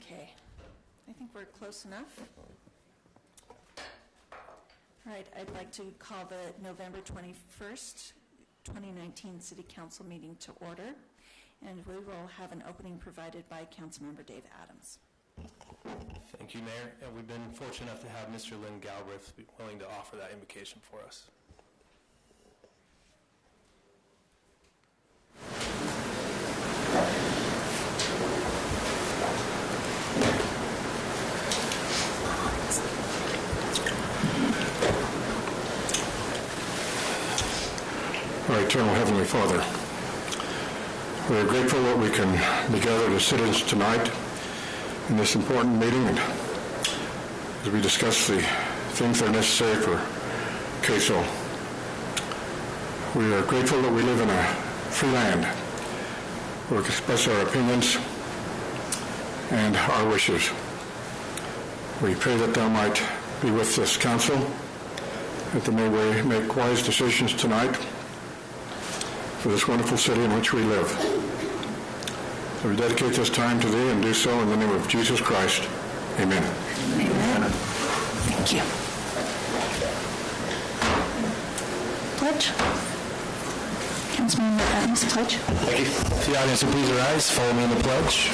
Okay, I think we're close enough. All right, I'd like to call the November 21st, 2019 City Council meeting to order, and we will have an opening provided by Councilmember Dave Adams. Thank you, Mayor. And we've been fortunate enough to have Mr. Lynn Galbraith be willing to offer that invocation for us. Our eternal Heavenly Father, we are grateful that we can be gathered as citizens tonight in this important meeting and as we discuss the things that are necessary for Kaysville. We are grateful that we live in a free land where we can express our opinions and our wishes. We pray that Thou might be with this council, that they may make wise decisions tonight for this wonderful city in which we live. So we dedicate this time to Thee and do so in the name of Jesus Christ. Amen. Amen. Thank you. Pledge. Councilmember Adams, pledge. Thank you. If the audience will please rise, follow me in the pledge.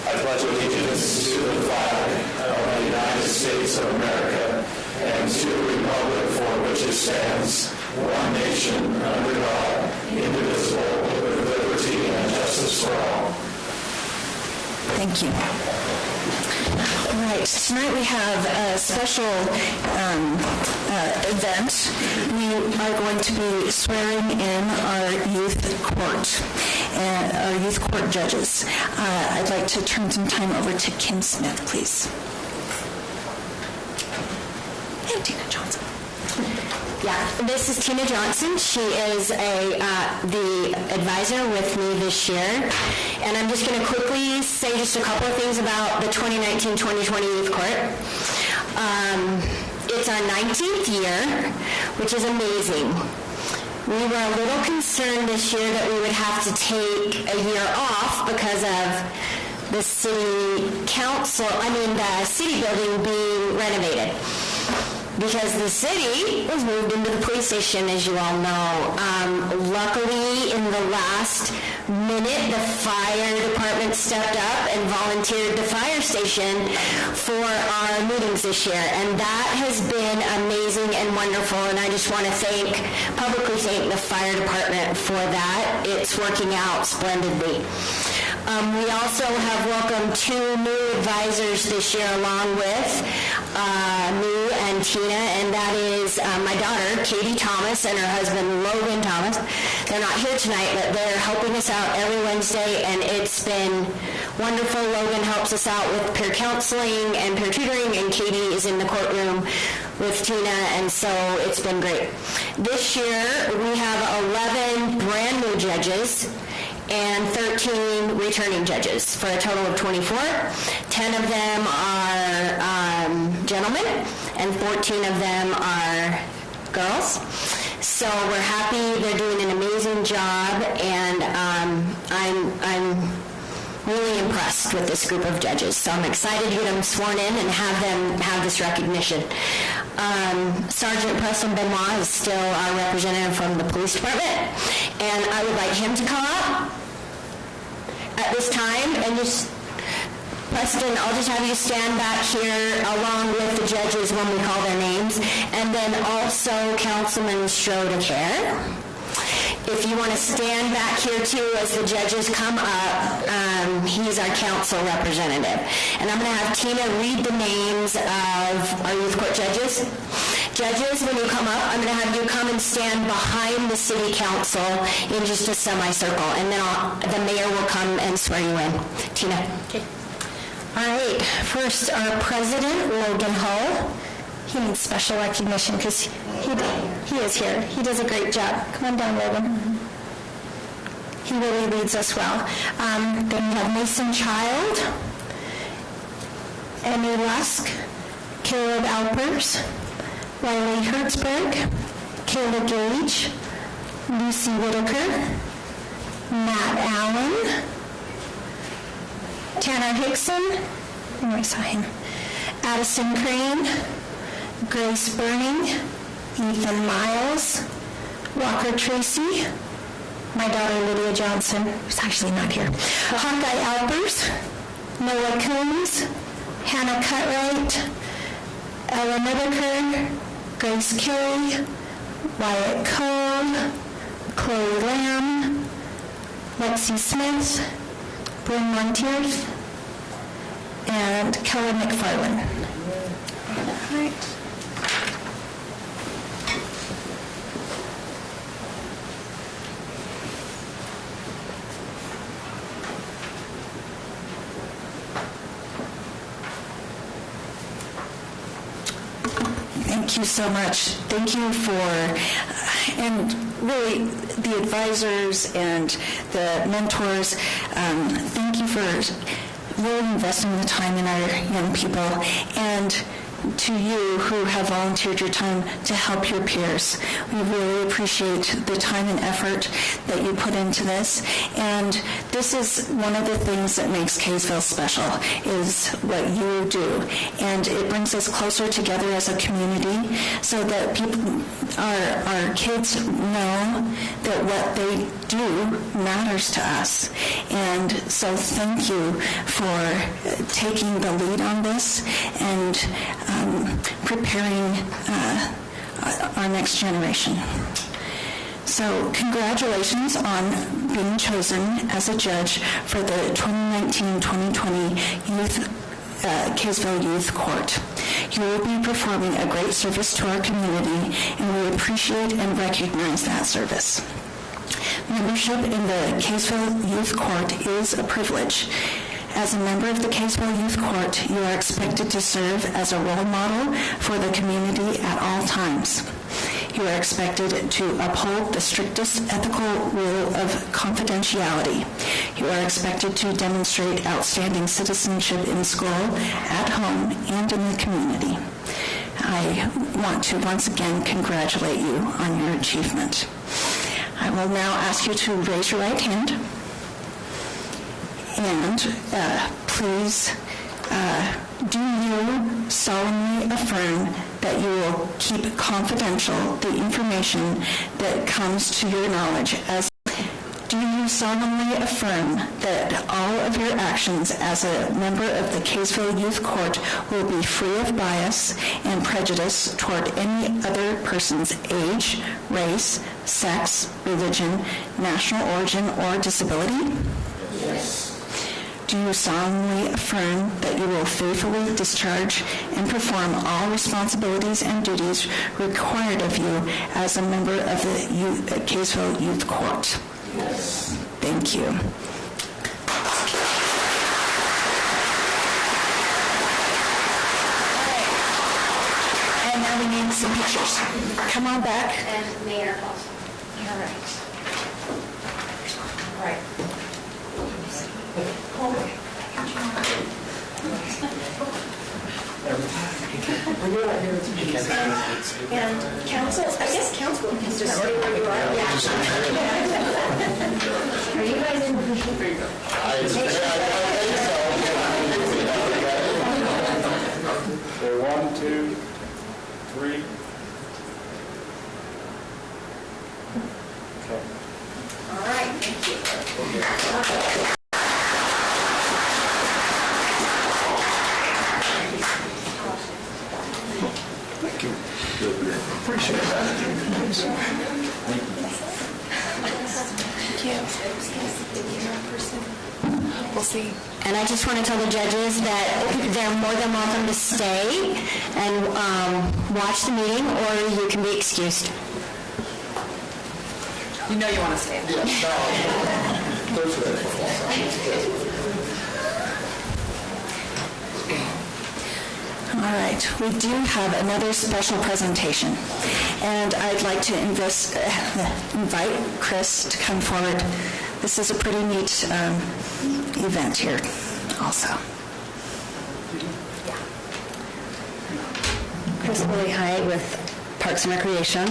I pledge allegiance to the flag of the United States of America and to the republic for which it stands, one nation, under God, indivisible, with liberty and justice for all. Thank you. All right, tonight we have a special event. We are going to be swearing in our youth court and our youth court judges. I'd like to turn some time over to Kim Smith, please. And Tina Johnson. Yeah, this is Tina Johnson. She is the advisor with me this year. And I'm just going to quickly say just a couple of things about the 2019-2020 Youth Court. It's our 19th year, which is amazing. We were a little concerned this year that we would have to take a year off because of the city building being renovated. Because the city was moved into the police station, as you all know. Luckily, in the last minute, the fire department stepped up and volunteered the fire station for our meetings this year. And that has been amazing and wonderful. And I just want to publicly thank the fire department for that. It's working out splendidly. We also have welcomed 2 new advisors this year along with me and Tina, and that is my daughter, Katie Thomas, and her husband, Logan Thomas. They're not here tonight, but they're helping us out every Wednesday, and it's been wonderful. Logan helps us out with peer counseling and peer tutoring, and Katie is in the courtroom with Tina, and so it's been great. This year, we have 11 brand new judges and 13 returning judges for a total of 24. 10 of them are gentlemen and 14 of them are girls. So we're happy. They're doing an amazing job, and I'm really impressed with this group of judges. So I'm excited to get them sworn in and have them have this recognition. Sergeant Preston Benoit is still our representative from the police department, and I would like him to come up at this time. And just, Preston, I'll just have you stand back here along with the judges when we call their names, and then also Councilman Strodeker. If you want to stand back here too as the judges come up, he's our council representative. And I'm going to have Tina read the names of our youth court judges. Judges, when you come up, I'm going to have you come and stand behind the city council in just a semicircle, and then the mayor will come and swear you in. Tina. Okay. All right. First, our president, Logan Hull. He needs special recognition because he is here. He does a great job. Come on down, Logan. He really leads us well. Then we have Mason Child, Emmy Lusk, Caleb Alpers, Riley Hertzberg, Kayla Gage, Lucy Whitaker, Matt Allen, Tanner Hickson, I saw him. Addison Crane, Grace Burning, Ethan Miles, Walker Tracy, my daughter Lydia Johnson, who's actually not here, Hawkeye Alpers, Noah Coombs, Hannah Cutright, Ella Whitaker, Grace Carey, Wyatt Cole, Chloe Lamb, Lexi Smith, Bryn Montiers, and Kelly McFarland. All right. Thank you so much. Thank you for, and really the advisors and the mentors, thank you for really investing the time in our young people, and to you who have volunteered your time to help your peers. We really appreciate the time and effort that you put into this, and this is one of the things that makes Kaysville special, is what you do, and it brings us closer together as a community so that people, our kids know that what they do matters to us. And so thank you for taking the lead on this and preparing our next generation. So congratulations on being chosen as a judge for the 2019-2020 Kaysville Youth Court. You will be performing a great service to our community, and we appreciate and recognize that service. Membership in the Kaysville Youth Court is a privilege. As a member of the Kaysville Youth Court, you are expected to serve as a role model for the community at all times. You are expected to uphold the strictest ethical rule of confidentiality. You are expected to demonstrate outstanding citizenship in school, at home, and in the community. I want to once again congratulate you on your achievement. I will now ask you to raise your right hand. And please, do you solemnly affirm that you will keep confidential the information that comes to your knowledge? Do you solemnly affirm that all of your actions as a member of the Kaysville Youth Court will be free of bias and prejudice toward any other person's age, race, sex, religion, national origin, or disability? Yes. Do you solemnly affirm that you will faithfully discharge and perform all responsibilities and duties required of you as a member of the Kaysville Youth Court? Yes. Thank you. And now we need some pictures. Come on back. And Mayor also. All right. All right. And council, I guess council can just stay where you are. Yeah. Are you guys in position? So 1, 2, 3. Okay. All right, thank you. Appreciate that. We'll see. And I just want to tell the judges that they're more than welcome to stay and watch the meeting, or you can be excused. You know you want to stay. All right, we do have another special presentation, and I'd like to invite Chris to come forward. This is a pretty neat event here also. Chris Hyde with Parks and Recreation.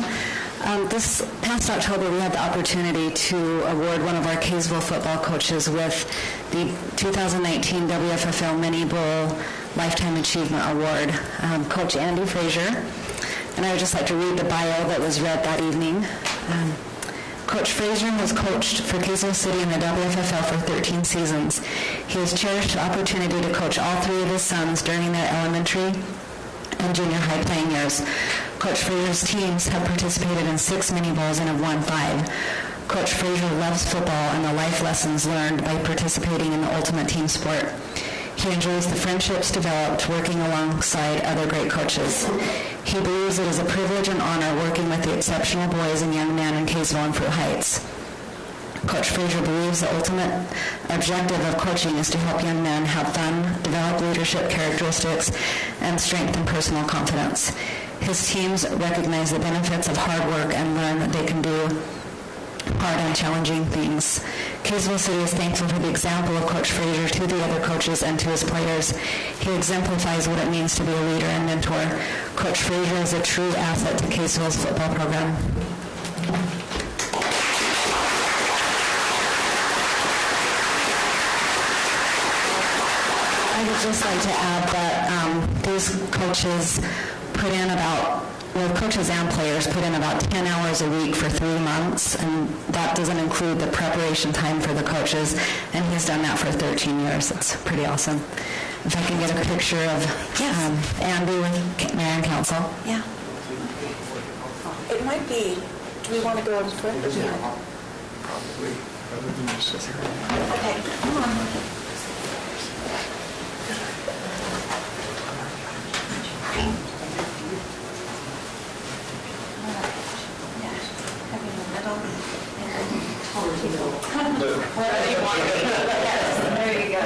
This past October, we had the opportunity to award one of our Kaysville football coaches with the 2019 WFFL Mini Bowl Lifetime Achievement Award, Coach Andy Frazier. And I would just like to read the bio that was read that evening. Coach Frazier has coached for Kaysville City in the WFFL for 13 seasons. He has cherished the opportunity to coach all three of his sons during their elementary and junior high playing years. Coach Frazier's teams have participated in 6 mini bowls and have won 5. Coach Frazier loves football and the life lessons learned by participating in the ultimate team sport. He enjoys the friendships developed working alongside other great coaches. He believes it is a privilege and honor working with the exceptional boys and young men in Kaysville and Fruit Heights. Coach Frazier believes the ultimate objective of coaching is to help young men have fun, develop leadership characteristics, and strengthen personal confidence. His teams recognize the benefits of hard work and learn that they can do hard and challenging things. Kaysville City is thankful for the example of Coach Frazier to the other coaches and to his players. He exemplifies what it means to be a leader and mentor. Coach Frazier is a true asset to Kaysville's football program. I would just like to add that these coaches coaches and players put in about 10 hours a week for 3 months, and that doesn't include the preparation time for the coaches, and he's done that for 13 years. It's pretty awesome. If I can get a picture of Andy with Mayor and Council. Yeah. It might be. Do we want to go for it? Yeah. Probably. Okay, come on. Wherever you want to go. Yes, there you go.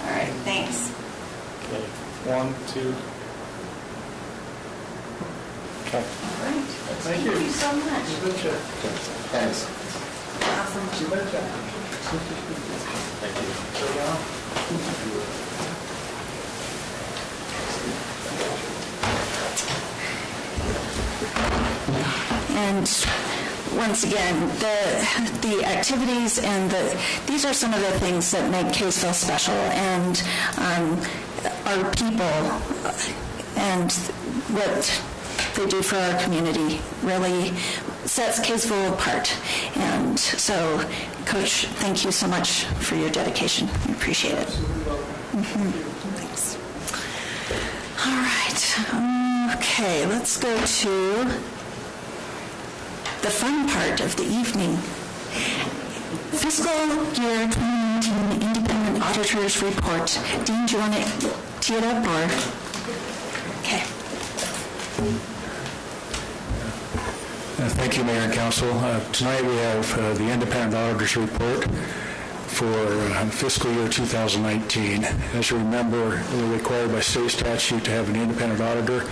All right, thanks. Okay, 1, 2. Okay. All right. Thank you so much. Thanks. Awesome. Thank you. And once again, the activities and these are some of the things that make Kaysville special, and our people and what they do for our community really sets Kaysville apart. And so, Coach, thank you so much for your dedication. We appreciate it. Thanks. All right. Okay, let's go to the fun part of the evening. Fiscal year 2019 Independent Auditor's Report. Dean, do you want to tee it up or? Okay. Thank you, Mayor and Council. Tonight we have the Independent Auditor's Report for fiscal year 2019. As you remember, we're required by state statute to have an independent auditor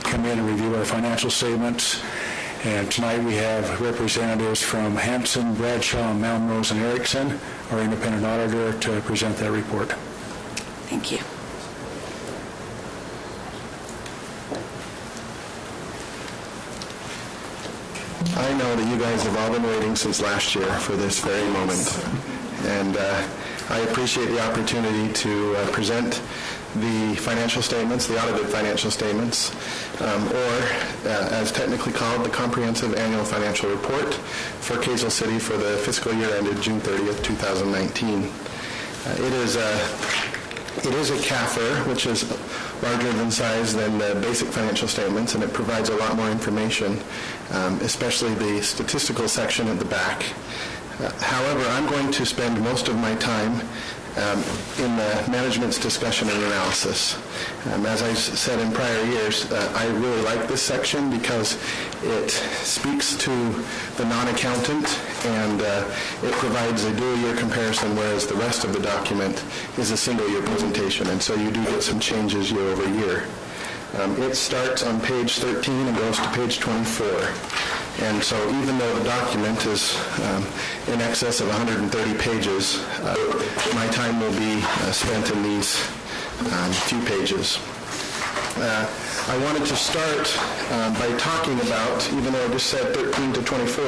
come in and review our financial statements. And tonight we have representatives from Hanson, Bradshaw, Mountain Rose, and Erickson, our independent auditor, to present that report. Thank you. I know that you guys have all been waiting since last year for this very moment. And I appreciate the opportunity to present the financial statements, the audited financial statements, or as technically called, the Comprehensive Annual Financial Report for Kaysville City for the fiscal year ended June 30th, 2019. It is a CAFR, which is larger in size than the basic financial statements, and it provides a lot more information, especially the statistical section at the back. However, I'm going to spend most of my time in the management's discussion and analysis. As I said in prior years, I really like this section because it speaks to the non-accountant and it provides a dual-year comparison, whereas the rest of the document is a single-year presentation, and so you do get some changes year over year. It starts on page 13 and goes to page 24. And so even though the document is in excess of 130 pages, my time will be spent in these few pages. I wanted to start by talking about, even though I just said 13 to 24,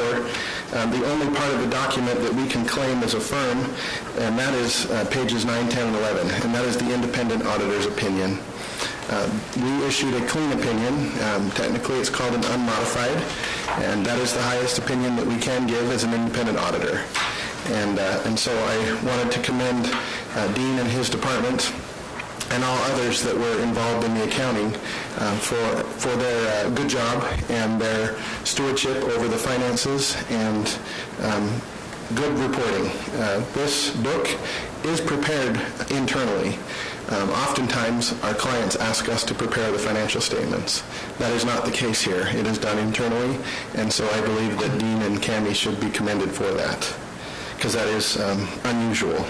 the only part of the document that we can claim as a firm, and that is pages 9, 10, and 11, and that is the independent auditor's opinion. We issued a clean opinion. Technically, it's called an unmodified, and that is the highest opinion that we can give as an independent auditor. And so I wanted to commend Dean and his department and all others that were involved in the accounting for their good job and their stewardship over the finances and good reporting. This book is prepared internally. Oftentimes, our clients ask us to prepare the financial statements. That is not the case here. It is done internally, and so I believe that Dean and Cammie should be commended for that, because that is unusual.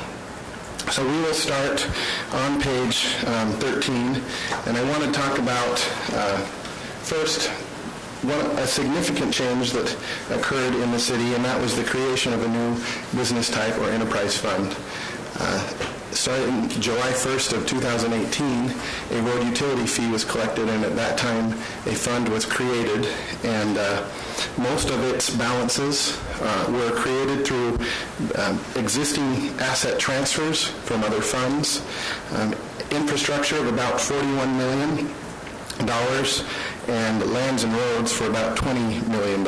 So we will start on page 13, and I want to talk about first a significant change that occurred in the city, and that was the creation of a new business type or enterprise fund. Starting July 1st of 2018, a road utility fee was collected, and at that time a fund was created, and most of its balances were created through existing asset transfers from other funds, infrastructure of about $41 million, and lands and roads for about $20 million.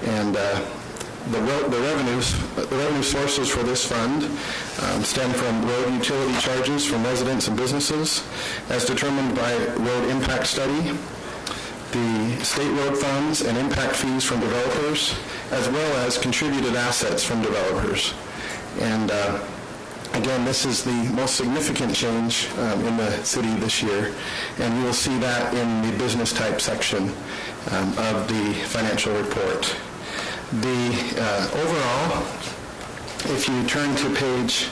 And the revenue sources for this fund stem from road utility charges from residents and businesses, as determined by road impact study, the state road funds and impact fees from developers, as well as contributed assets from developers. And again, this is the most significant change in the city this year, and you will see that in the business type section of the financial report. Overall, if you turn to page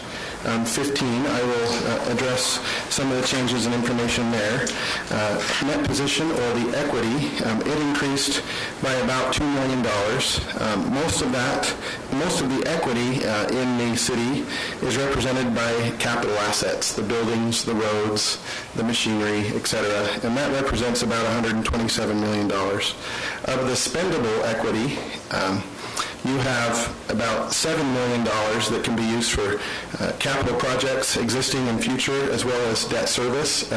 15, I will address some of the changes and information there. Net position, or the equity, it increased by about $2 million. Most of the equity in the city is represented by capital assets, the buildings, the roads, the machinery, etc., and that represents about $127 million. Of the spendable equity, you have about $7 million that can be used for capital projects, existing and future, as well as debt service,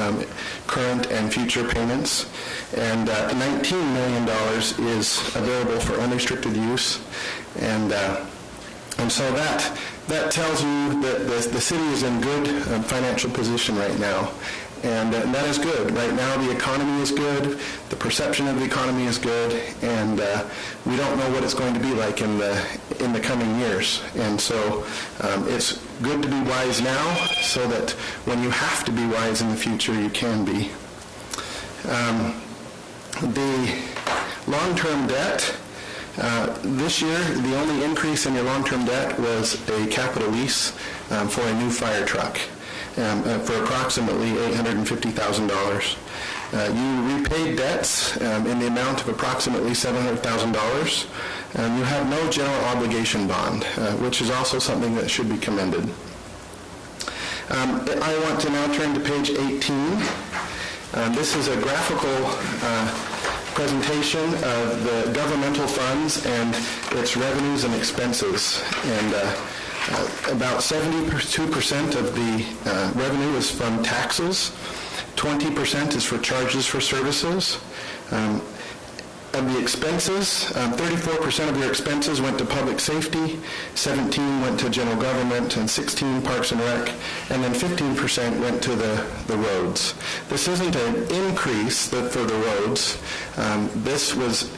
current and future payments. And $19 million is available for unrestricted use. And so that tells you that the city is in good financial position right now. And that is good. Right now the economy is good, the perception of the economy is good, and we don't know what it's going to be like in the coming years. And so it's good to be wise now, so that when you have to be wise in the future, you can be. The long-term debt, this year, the only increase in your long-term debt was a capital lease for a new fire truck. For approximately $850,000. You repaid debts in the amount of approximately $700,000. You have no general obligation bond, which is also something that should be commended. I want to now turn to page 18. This is a graphical presentation of the governmental funds and its revenues and expenses. And about 72% of the revenue is from taxes, 20% is for charges for services. Of the expenses, 34% of your expenses went to public safety, 17% went to general government, and 16% Parks and Rec, and then 15% went to the roads. This isn't an increase for the roads. This was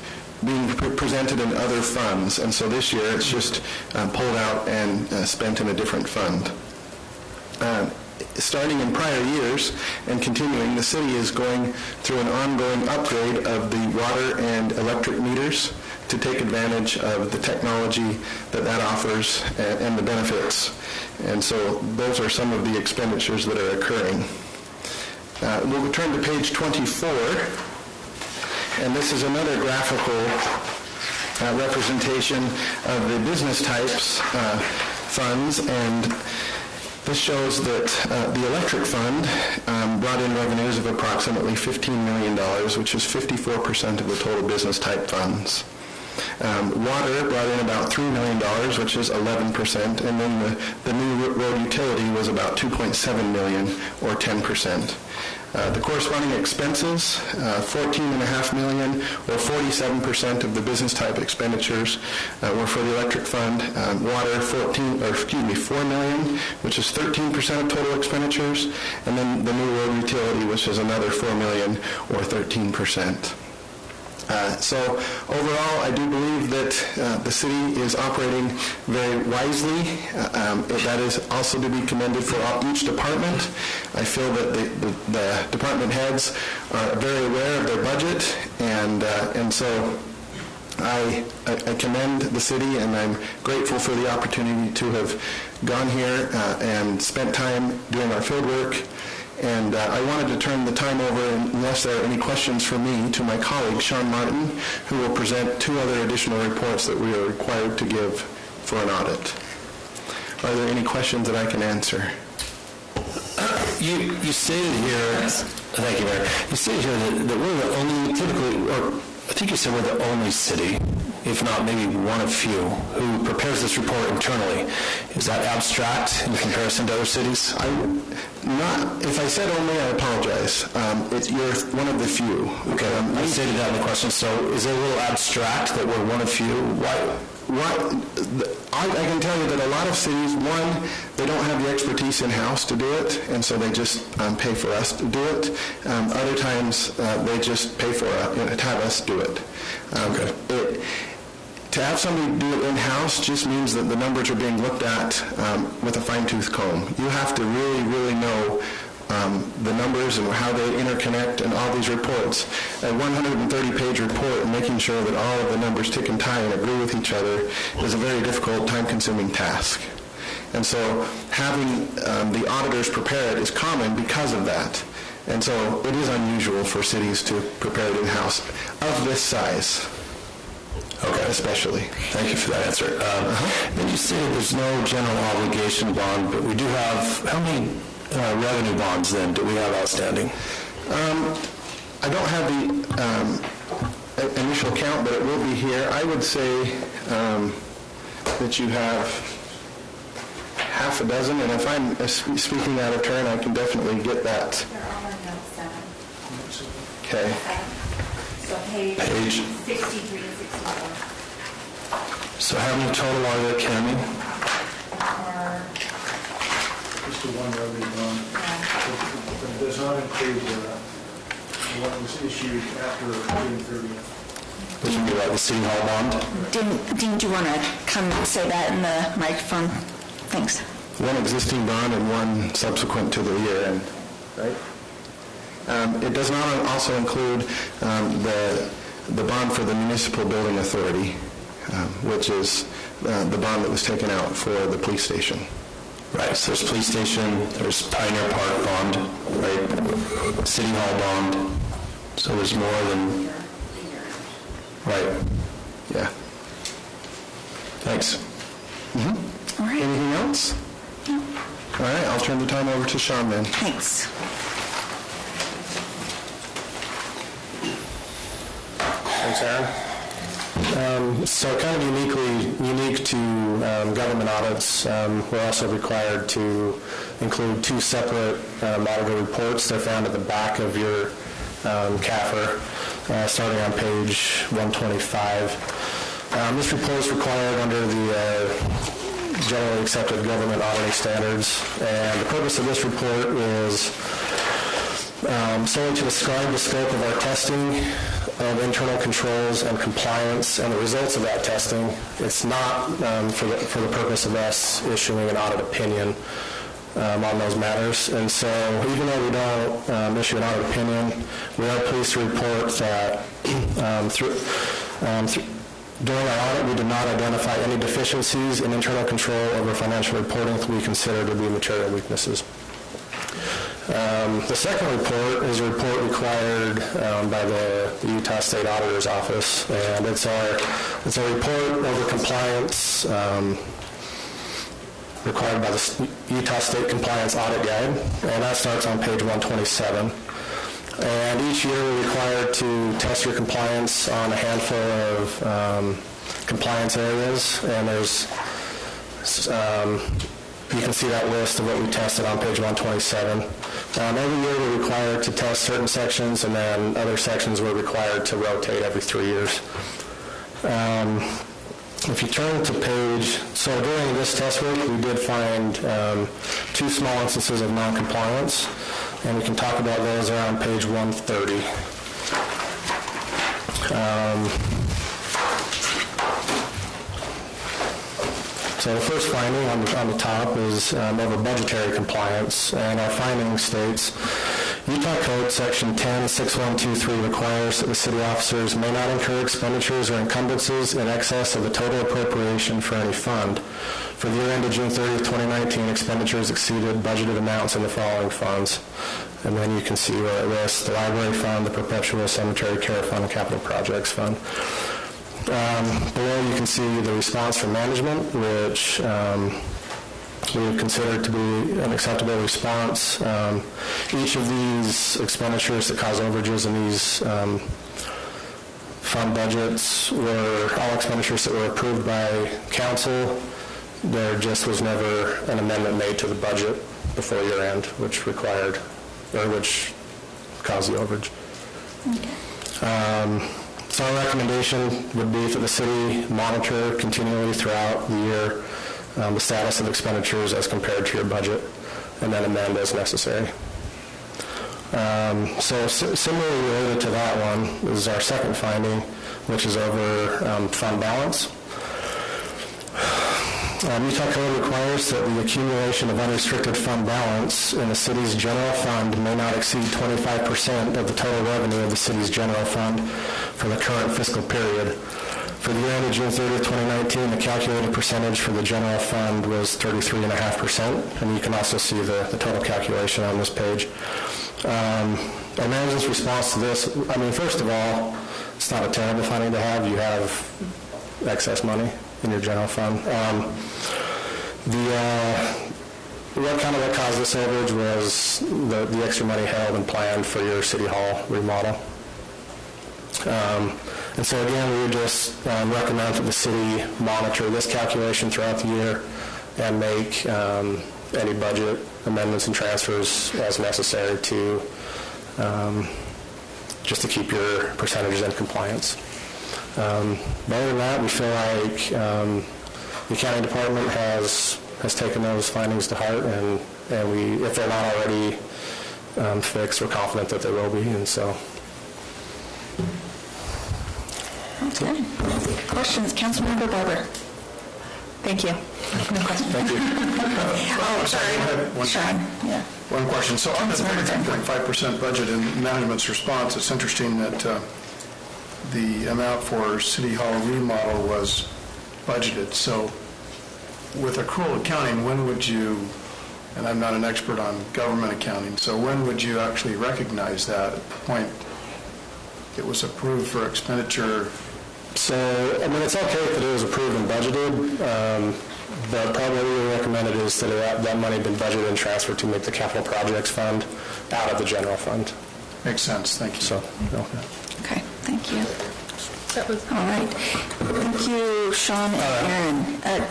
being presented in other funds, and so this year it's just pulled out and spent in a different fund. Starting in prior years and continuing, the city is going through an ongoing upgrade of the water and electric meters to take advantage of the technology that offers and the benefits. And so those are some of the expenditures that are occurring. We'll turn to page 24. And this is another graphical representation of the business types funds. And This shows that the electric fund brought in revenues of approximately $15 million, which is 54% of the total business type funds. Water brought in about $3 million, which is 11%, and then the new road utility was about $2.7 million, or 10%. The corresponding expenses, $14.5 million, or 47% of the business type expenditures were for the electric fund. Water, $4 million, which is 13% of total expenditures, and then the new road utility, which is another $4 million, or 13%. So overall, I do believe that the city is operating very wisely. That is also to be commended for each department. I feel that the department heads are very aware of their budget, and so I commend the city, and I'm grateful for the opportunity to have gone here and spent time doing our field work. And I wanted to turn the time over, unless there are any questions for me, to my colleague, Sean Martin, who will present 2 other additional reports that we are required to give for an audit. Are there any questions that I can answer? You stated here, thank you, Mayor. You stated here that we're the only, typically, or I think you said we're the only city, if not maybe one of few, who prepares this report internally. Is that abstract in comparison to other cities? If I said only, I apologize. You're one of the few. Okay, I stated that in the question. So is it a little abstract that we're one of few? I can tell you that a lot of cities, one, they don't have the expertise in-house to do it, and so they just pay for us to do it. Other times, they just pay for to have us do it. Okay. To have somebody do it in-house just means that the numbers are being looked at with a fine-tooth comb. You have to really, really know the numbers and how they interconnect and all these reports. A 130-page report and making sure that all of the numbers tick and tie and agree with each other is a very difficult, time-consuming task. And so having the auditors prepare it is common because of that. And so it is unusual for cities to prepare it in-house of this size. Okay, especially. Thank you for that answer. Then you stated there's no general obligation bond, but we do have, how many revenue bonds then do we have outstanding? I don't have the initial count, but it will be here. I would say that you have half a dozen, and if I'm speaking out of turn, I can definitely get that. They're all on note 7. Okay. So page 63 and 64. So how many total are there, Cammie? Just the one revenue bond. But it does not include what was issued after June 30th. Which would be like the City Hall bond? Dean, do you want to come say that in the microphone? Thanks. One existing bond and one subsequent to the year end, right? It does not also include the bond for the Municipal Building Authority, which is the bond that was taken out for the police station. Right, so there's police station, there's Pioneer Park bond, right? City Hall bond. So there's more than... Right. Yeah. Thanks. Mm-hmm. All right. Anything else? No. All right, I'll turn the time over to Sean then. Thanks. Thanks, Aaron. So kind of unique to government audits, we're also required to include 2 separate auditor reports. They're found at the back of your CAFR, starting on page 125. This report is required under the generally accepted government auditing standards, and the purpose of this report is solely to describe the scope of our testing of internal controls and compliance and the results of that testing. It's not for the purpose of us issuing an audit opinion on those matters. And so even though we don't issue an audit opinion, we are pleased to report that during our audit, we did not identify any deficiencies in internal control over financial reporting that we consider to be material weaknesses. The second report is a report required by the Utah State Auditor's Office, and it's a report over compliance required by the Utah State Compliance Audit Guide, and that starts on page 127. And each year we're required to test your compliance on a handful of compliance areas, and there's you can see that list of what we tested on page 127. Every year we're required to test certain sections, and then other sections we're required to rotate every 3 years. If you turn to so during this test work, we did find 2 small instances of non-compliance, and we can talk about those around page 130. So the first finding on the top is over budgetary compliance, and our finding states, Utah Code Section 10.6123 requires that the city officers may not incur expenditures or encumbrances in excess of the total appropriation for any fund. For the year ended June 30th, 2019, expenditures exceeded budgeted amounts in the following funds. And then you can see where it lists the Library Fund, the Perpetual Cemetery Care Fund, and Capital Projects Fund. Below you can see the response from management, which we would consider to be an acceptable response. Each of these expenditures that cause overages in these fund budgets were all expenditures that were approved by council. There just was never an amendment made to the budget before year end, which caused the overage. Okay. So our recommendation would be for the city monitor continually throughout the year the status of expenditures as compared to your budget, and then amend as necessary. So similarly related to that one is our second finding, which is over fund balance. Utah Code requires that the accumulation of unrestricted fund balance in the city's general fund may not exceed 25% of the total revenue of the city's general fund for the current fiscal period. For the year ended June 30th, 2019, the calculated percentage for the general fund was 33.5%, and you can also see the total calculation on this page. Our management's response to this, first of all, it's not a terrible finding to have. You have excess money in your general fund. What caused this overage was the extra money held and planned for your city hall remodel. And so again, we would just recommend that the city monitor this calculation throughout the year and make any budget amendments and transfers as necessary to just to keep your percentages in compliance. Other than that, we feel like the accounting department has taken those findings to heart, and we, if they're not already fixed, we're confident that they will be, and so. Okay. Questions? Councilmember Barber. Thank you. No questions. Thank you. Sorry. Sean. Yeah. One question. So on the 33.5% budget and management's response, it's interesting that the amount for City Hall remodel was budgeted. So with accrual accounting, when would you, and I'm not an expert on government accounting, so when would you actually recognize that at the point it was approved for expenditure? So, it's okay if it was approved and budgeted, but probably what we recommended is that that money had been budgeted and transferred to make the capital projects fund out of the general fund. Makes sense. Thank you. So, Okay, thank you. That was all right. Thank you, Sean and Aaron.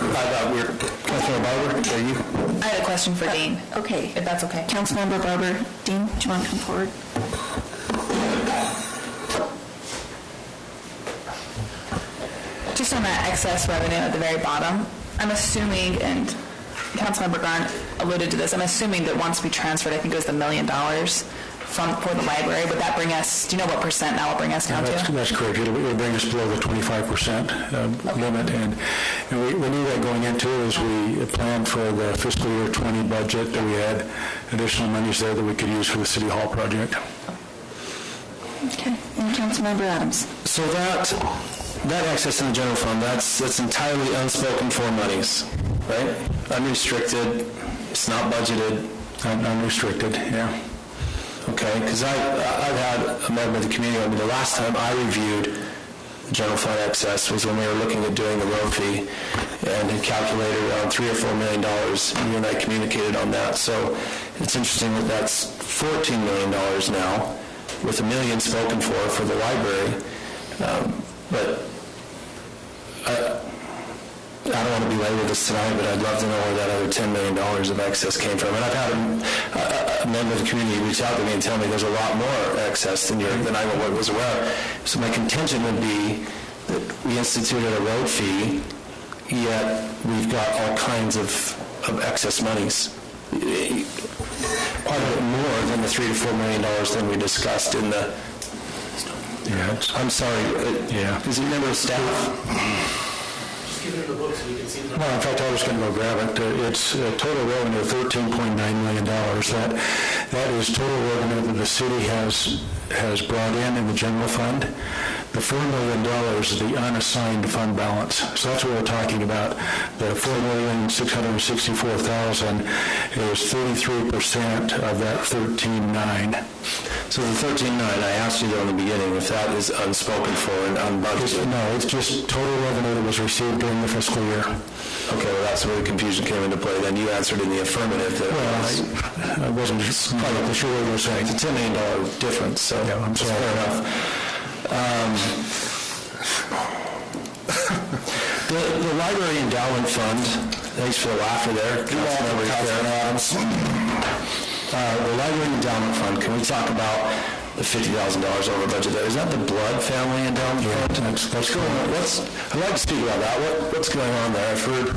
Councilmember Barber, are you? I had a question for Dean. Okay. If that's okay. Councilmember Barber. Dean, do you want to come forward? Just on that excess revenue at the very bottom, I'm assuming, and Councilmember Grant alluded to this, I'm assuming that once we transferred, I think it was the $1 million for the library, would that bring us, do you know what percent that will bring us down to? That's correct. It will bring us below the 25% limit, and we knew that going into it as we planned for the fiscal year 20 budget, that we had additional monies there that we could use for the City Hall project. Okay, and Councilmember Adams. So that excess in the general fund, that's entirely unspoken for monies, right? Unrestricted, it's not budgeted. Unrestricted, yeah. Okay, because I've had a member of the community, the last time I reviewed the general fund excess was when we were looking at doing the road fee and had calculated around $3 or $4 million. You and I communicated on that. So it's interesting that that's $14 million now, with $1 million spoken for the library. But I don't want to belabor this tonight, but I'd love to know where that other $10 million of excess came from. And I've had a member of the community reach out to me and tell me there's a lot more excess than I was aware of. So my contention would be that we instituted a road fee, yet we've got all kinds of excess monies. Quite a bit more than the $3 to $4 million than we discussed in the... Yeah, I'm sorry. Is it a member of staff? Give it the book so you can see the well, in fact, I was going to go grab it. It's a total revenue of $13.9 million. That is total revenue that the city has brought in the general fund. The $4 million is the unassigned fund balance. So that's what we're talking about. The $4,664,000 is 33% of that $13.9. So the $13.9, I asked you though in the beginning if that is unspoken for and unbudgeted. No, it's just total revenue that was received during the fiscal year. Okay, well that's where the confusion came into play. Then you answered in the affirmative. That I wasn't quite sure what you were saying. It's a $10 million difference, so yeah, I'm sorry. Fair enough. The Library Endowment Fund, thanks for the laughter there, Councilmember Adams. The Library Endowment Fund, can we talk about the $50,000 over budget there? Is that the Blood Family Endowment Fund? That's going on. I'd like to speak about that. What's going on there? I've heard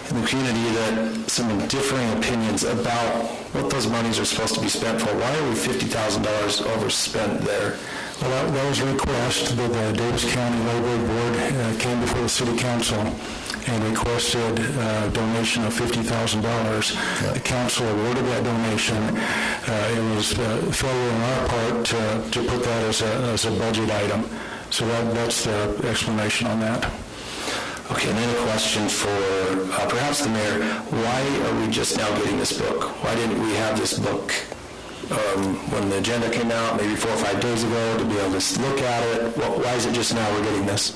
in the community that some differing opinions about what those monies are supposed to be spent for. Why are we $50,000 overspent there? Well, that was a request that the Davis County Library Board came before the City Council and requested a donation of $50,000. The council awarded that donation. It was failure on our part to put that as a budget item. So that's the explanation on that. Okay, and then a question for perhaps the mayor. Why are we just now getting this book? Why didn't we have this book when the agenda came out, maybe 4 or 5 days ago, to be able to look at it? Why is it just now we're getting this?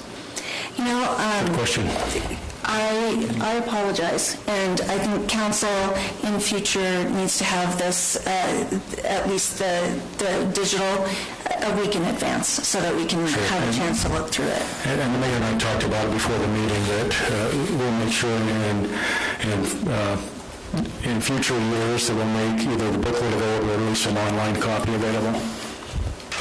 Good question. I apologize, and I think council in future needs to have this, at least the digital, a week in advance so that we can have a chance to look through it. And the mayor and I talked about it before the meeting that we'll make sure in future years that we'll make either the booklet available or at least an online copy available.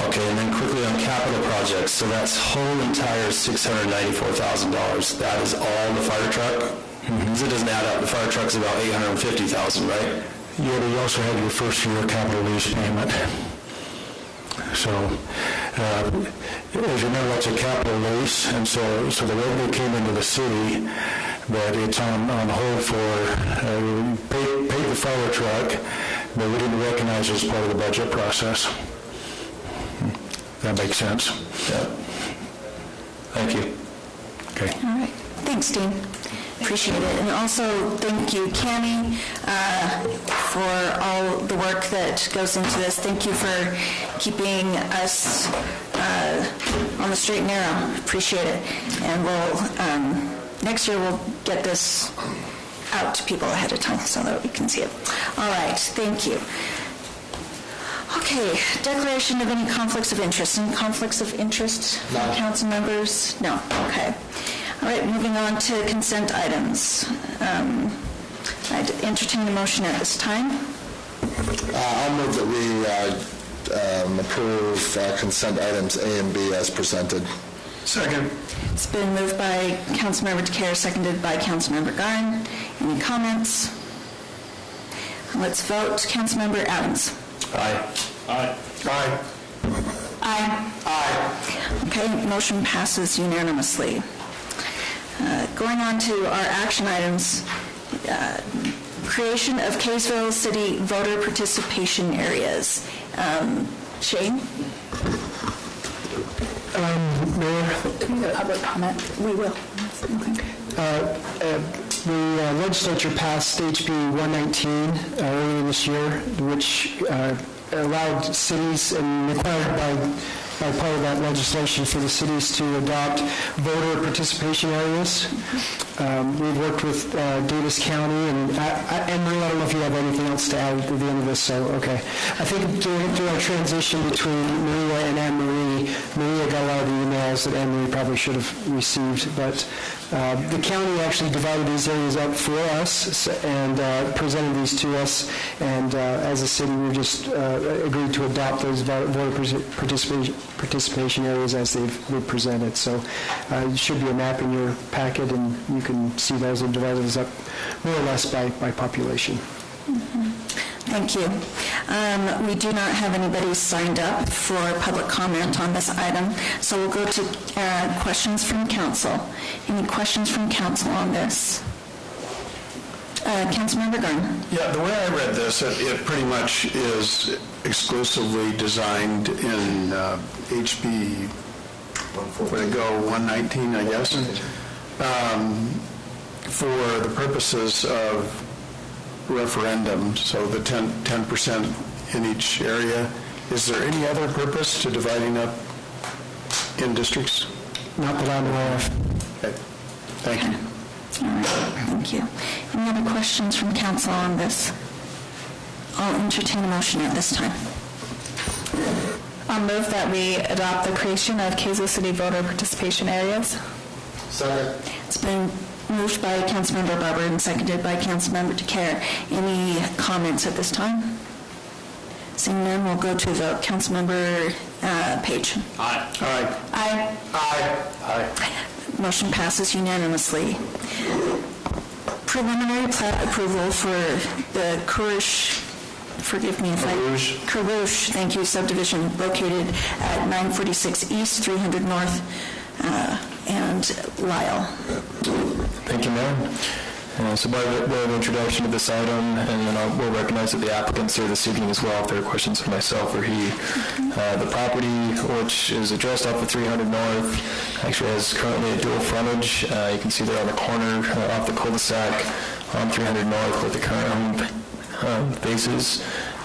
Okay, and then quickly on capital projects. So that's whole entire $694,000. That is all the fire truck? Mm-hmm. So it doesn't add up. The fire truck's about $850,000, right? Yeah, but you also have your first year capital lease payment. So, as you remember, that's a capital lease, and so the revenue came into the city, but it's on hold for, we paid the fire truck, but we didn't recognize it as part of the budget process. That makes sense? Yeah. Thank you. Okay. All right. Thanks, Dean. Appreciate it. And also, thank you, Cammie, for all the work that goes into this. Thank you for keeping us on the straight and narrow. Appreciate it. And we'll, next year, we'll get this out to people ahead of time so that we can see it. All right. Thank you. Okay, declaration of any conflicts of interest. Any conflicts of interest, council members? No. Okay. All right, moving on to consent items. I'd entertain a motion at this time. I'll move that we approve consent items A and B as presented. Second. It's been moved by Councilmember DeCare, seconded by Councilmember Garn. Any comments? Let's vote. Councilmember Adams. Aye. Aye. Aye. Aye. Aye. Okay, motion passes unanimously. Going on to our action items, creation of Kaysville City voter participation areas. Shane? Mayor? Can we go public comment? We will. The legislature passed HB 119 earlier this year, which allowed cities and required by part of that legislation for the cities to adopt voter participation areas. We've worked with Davis County, and Marie, I don't know if you have anything else to add at the end of this, so okay. I think during our transition between Maria and Anne-Marie, Maria got a lot of the emails that Anne-Marie probably should have received, but the county actually divided these areas up for us and presented these to us, and as a city, we just agreed to adopt those voter participation areas as they've presented. So it should be a map in your packet, and you can see those are divided up more or less by population. Mm-hmm. Thank you. We do not have anybody signed up for public comment on this item, so we'll go to questions from council. Any questions from council on this? Councilmember Garn. Yeah, the way I read this, it pretty much is exclusively designed in HB, where to go, 119, I guess, for the purposes of referendum, so the 10% in each area. Is there any other purpose to dividing up in districts? Not that I'm aware of. Okay. Thank you. All right, thank you. Any other questions from council on this? I'll entertain a motion at this time. I'll move that we adopt the creation of Kaysville City voter participation areas. Second. It's been moved by Councilmember Barber and seconded by Councilmember DeCare. Any comments at this time? Seeing none, we'll go to the Councilmember Page. Aye. Aye. Aye. Aye. Aye. Motion passes unanimously. Preliminary plat approval for the Carouche, forgive me if Carouche, thank you, subdivision located at 946 East, 300 North, and Lyle. Thank you, Mayor. So by way of introduction to this item, and then we'll recognize that the applicant's here this evening as well if there are questions for myself or he. The property, which is addressed off of 300 North, actually has currently a dual frontage. You can see there on the corner off the cul-de-sac on 300 North where the current home faces.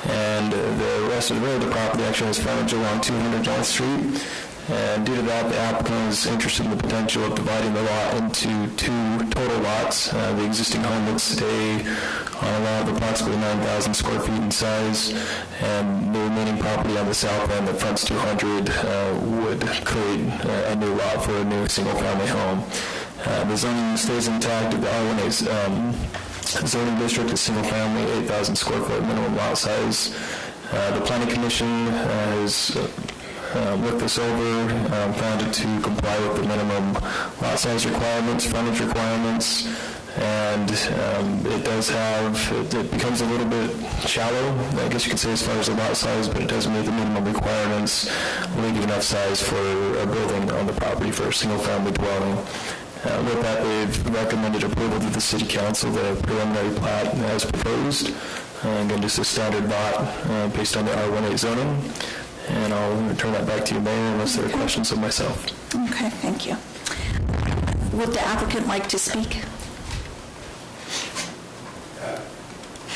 And the rest of the property actually has frontage along 200 North Street. And due to that, the applicant is interested in the potential of dividing the lot into two total lots. The existing home would stay on a lot of approximately 9,000 square feet in size, and the remaining property on the south end that fronts 200 would create a new lot for a new single-family home. The zoning stays intact of the R1A zoning district is single-family, 8,000 square foot minimum lot size. The Planning Commission has looked this over, found it to comply with the minimum lot size requirements, frontage requirements, and it becomes a little bit shallow, I guess you could say, as far as the lot size, but it does meet the minimum requirements, leaving enough size for a building on the property for a single-family dwelling. With that, they've recommended approval to the City Council, the preliminary plat as proposed, again, just a standard lot based on the R1A zoning. And I'll return that back to you, Mayor, unless there are questions of myself. Okay, thank you. Would the applicant like to speak?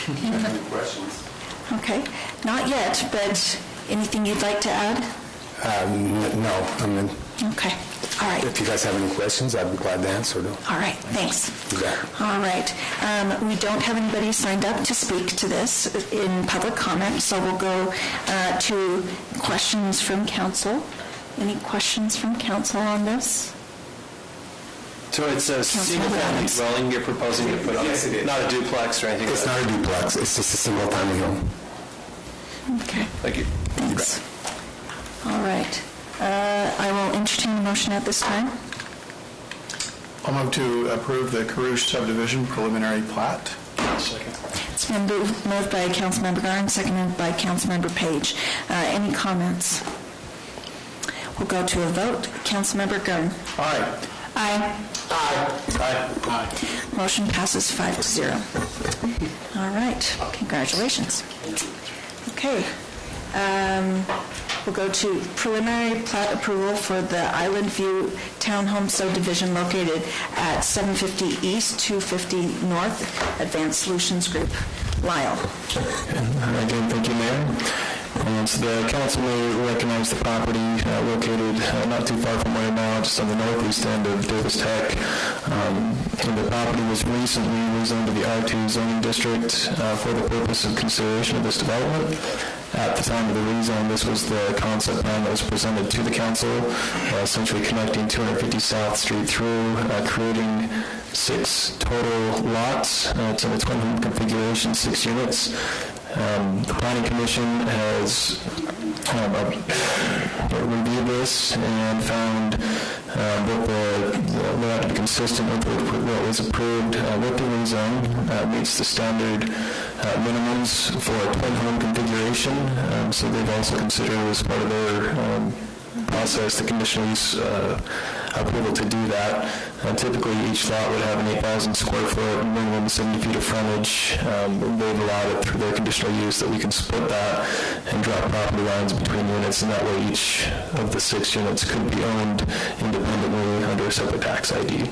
Any questions? Okay, not yet, but anything you'd like to add? No. Okay, all right. If you guys have any questions, I'd be glad to answer them. All right, thanks. You got it. All right. We don't have anybody signed up to speak to this in public comment, so we'll go to questions from council. Any questions from council on this? So it's a single-family dwelling you're proposing to put on? Yes, it is. Not a duplex or anything? It's not a duplex. It's just a single-family home. Okay. Thank you. Thanks. All right. I will entertain a motion at this time. I'll move to approve the Carouche subdivision preliminary plat. Second. It's been moved by Councilmember Garn, seconded by Councilmember Page. Any comments? We'll go to a vote. Councilmember Garn. Aye. Aye. Aye. Aye. Aye. Motion passes 5-0. All right. Congratulations. Okay. We'll go to preliminary plat approval for the Island View Townhome subdivision located at 750 East, 250 North, Advanced Solutions Group, Lyle. Again, thank you, Mayor. And so the council may recognize the property located not too far from where now, just on the northeast end of Davis Tech. And the property was recently rezoned to the R2 zoning district for the purpose of consideration of this development. At the time of the rezone, this was the concept plan that was presented to the council, essentially connecting 250 South Street through, creating 6 total lots. It's in a twin home configuration, 6 units. The Planning Commission has reviewed this and found that the layout to be consistent with what was approved with the rezone, meets the standard minimums for a twin home configuration. So they've also considered as part of their process the conditional use approval to do that. Typically, each lot would have an 8,000 square foot, minimum 70 feet of frontage. They've allowed it through their conditional use that we can split that and drop property lines between units, and that way each of the 6 units could be owned independently under a separate tax ID.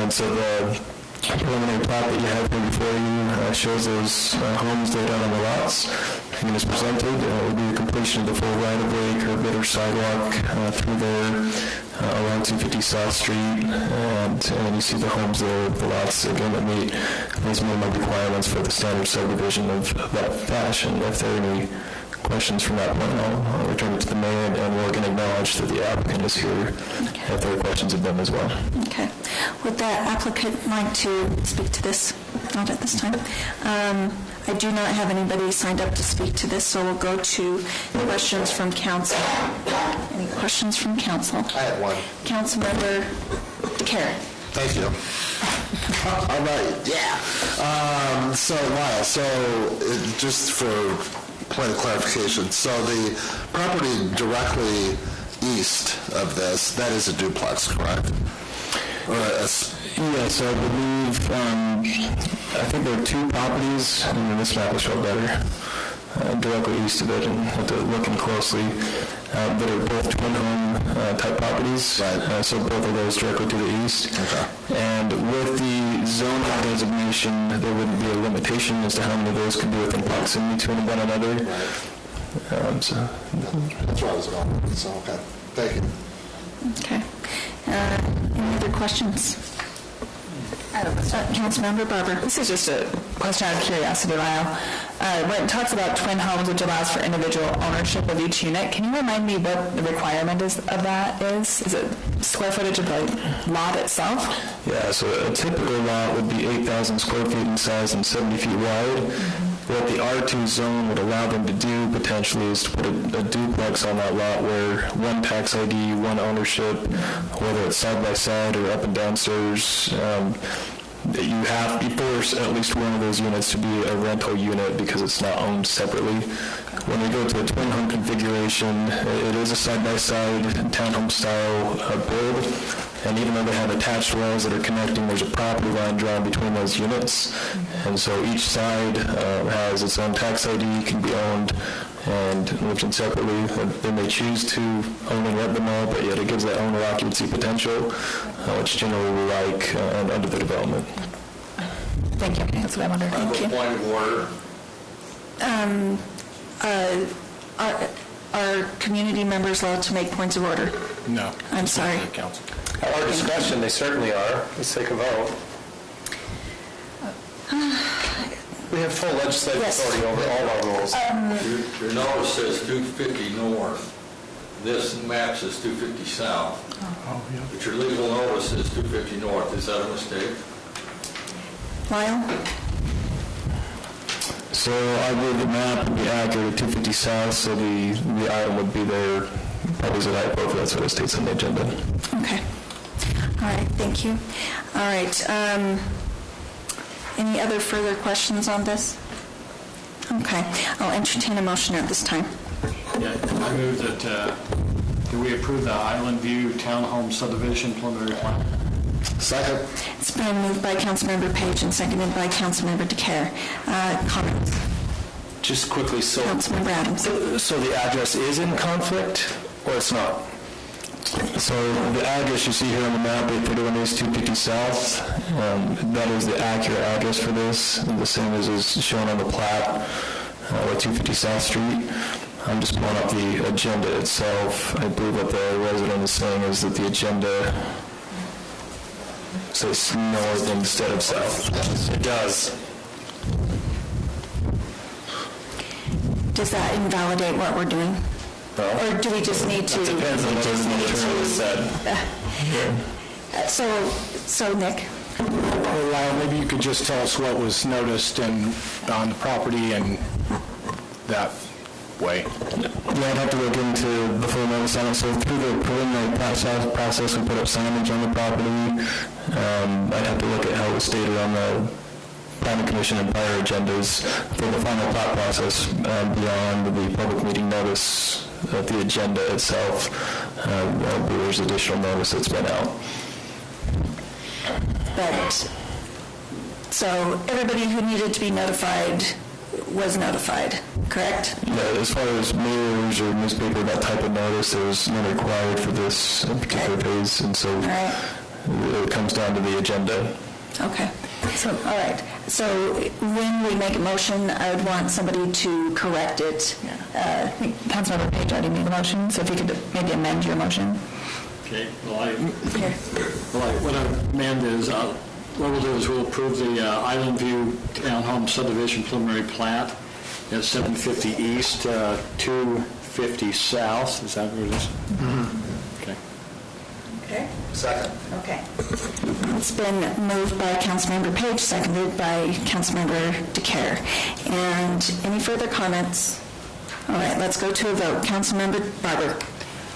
And so the preliminary plot that you have here before you shows those homes laid out on the lots. And as presented, it would be a completion of the full right-of-way, curb gutter, sidewalk through there along 250 South Street, and you see the homes there, the lots again that meet those minimum requirements for the standard subdivision of that fashion. If there are any questions from that point, I'll return it to the mayor, and we're going to acknowledge that the applicant is here if there are questions of them as well. Okay. Would the applicant like to speak to this? Not at this time. I do not have anybody signed up to speak to this, so we'll go to questions from council. Any questions from council? I have one. Councilmember DeCare. Thank you. All right, yeah. So just for point of clarification, so the property directly east of this, that is a duplex, correct? Yes, I believe, I think there are 2 properties, and this map will show better, directly east of it, and have to look in closely, that are both twin home type properties. Right. So both of those directly to the east. Okay. And with the zoning designation, there wouldn't be a limitation as to how many of those could be within proximity to one another. Right. So that's why I was going. So, okay. Thank you. Okay. Any other questions? Councilmember Barber. This is just a question out of curiosity, Lyle. When it talks about twin homes, which allows for individual ownership of each unit, can you remind me what the requirement of that is? Is it square footage of the lot itself? Yeah, so a typical lot would be 8,000 square feet in size and 70 feet wide. Mm-hmm. What the R2 zone would allow them to do potentially is to put a duplex on that lot where one tax ID, one ownership, whether it's side by side or up and downstairs. You force at least one of those units to be a rental unit because it's not owned separately. When we go to a twin home configuration, it is a side-by-side townhome style build, and even though they have attached walls that are connecting, there's a property line drawn between those units, and so each side has its own tax ID, can be owned and lived in separately. They may choose to own and rent them all, but yet it gives that owner occupancy potential, which generally we like under the development. Thank you. That's what I wondered. Thank you. Point of order. Are community members allowed to make points of order? No. I'm sorry. At our discretion, they certainly are. Let's take a vote. We have full legislative authority over all our rules. Your notice says 250 north. This map says 250 south. But your legal notice says 250 north. Is that a mistake? Lyle? So I believe the map would be accurate at 250 south, so the item would be there probably as a typo if that's what it states on the agenda. Okay. All right, thank you. All right. Any other further questions on this? Okay. I'll entertain a motion at this time. Yeah, I move that we approve the Island View Townhome Subdivision Preliminary Plan. Second. It's been moved by Councilmember Page and seconded by Councilmember DeCare. Comments? Just quickly, so Councilmember Adams. So the address is in conflict, or it's not? So the address you see here on the map, 831 East 250 South, that is the accurate address for this, the same as is shown on the plat with 250 South Street. I'm just pulling up the agenda itself. I believe what the resident is saying is that the agenda says north instead of south. It does. Does that invalidate what we're doing? Or do we just need to? It depends on what the attorney said. So Nick? Well, Lyle, maybe you could just tell us what was noticed on the property and that way. Yeah, I'd have to look into the full notice on it. So through the preliminary process, we put up signage on the property. I'd have to look at how it was stated on the planning commission and prior agendas for the final plot process beyond the public meeting notice of the agenda itself. There's additional notice that's been out. But, so everybody who needed to be notified was notified, correct? Yeah, as far as mailers or newspaper, that type of notice, there's none required for this particular phase, and so it comes down to the agenda. Okay. So, all right. So when we make a motion, I would want somebody to correct it. I think Councilmember Page already made the motion, so if you could maybe amend your motion. Okay, what I amend is, what we'll do is we'll approve the Island View Townhome Subdivision Preliminary Plat at 750 East, 250 South. Is that what it is? Mm-hmm. Okay. Okay. Second. Okay. It's been moved by Councilmember Page, seconded by Councilmember DeCare. And any further comments? All right, let's go to a vote. Councilmember Barber.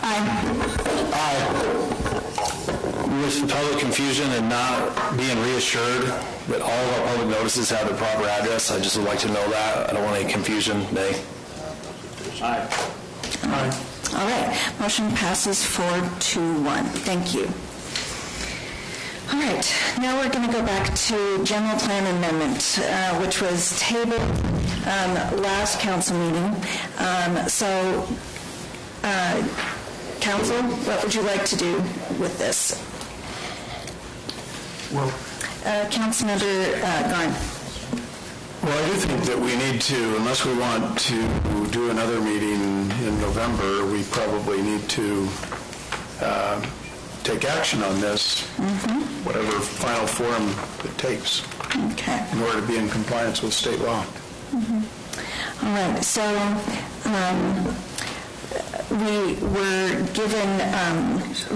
Aye. With the public confusion and not being reassured that all of our public notices have the proper address, I just would like to know that. I don't want any confusion. Nay. Aye. Aye. All right. Motion passes 4-1. Thank you. All right. Now we're going to go back to general plan amendment, which was tabled last council meeting. Council, what would you like to do with this? Well, Councilmember Garn. Well, I do think that we need to, unless we want to do another meeting in November, we probably need to take action on this, whatever final form it takes, in order to be in compliance with state law. All right, so we were given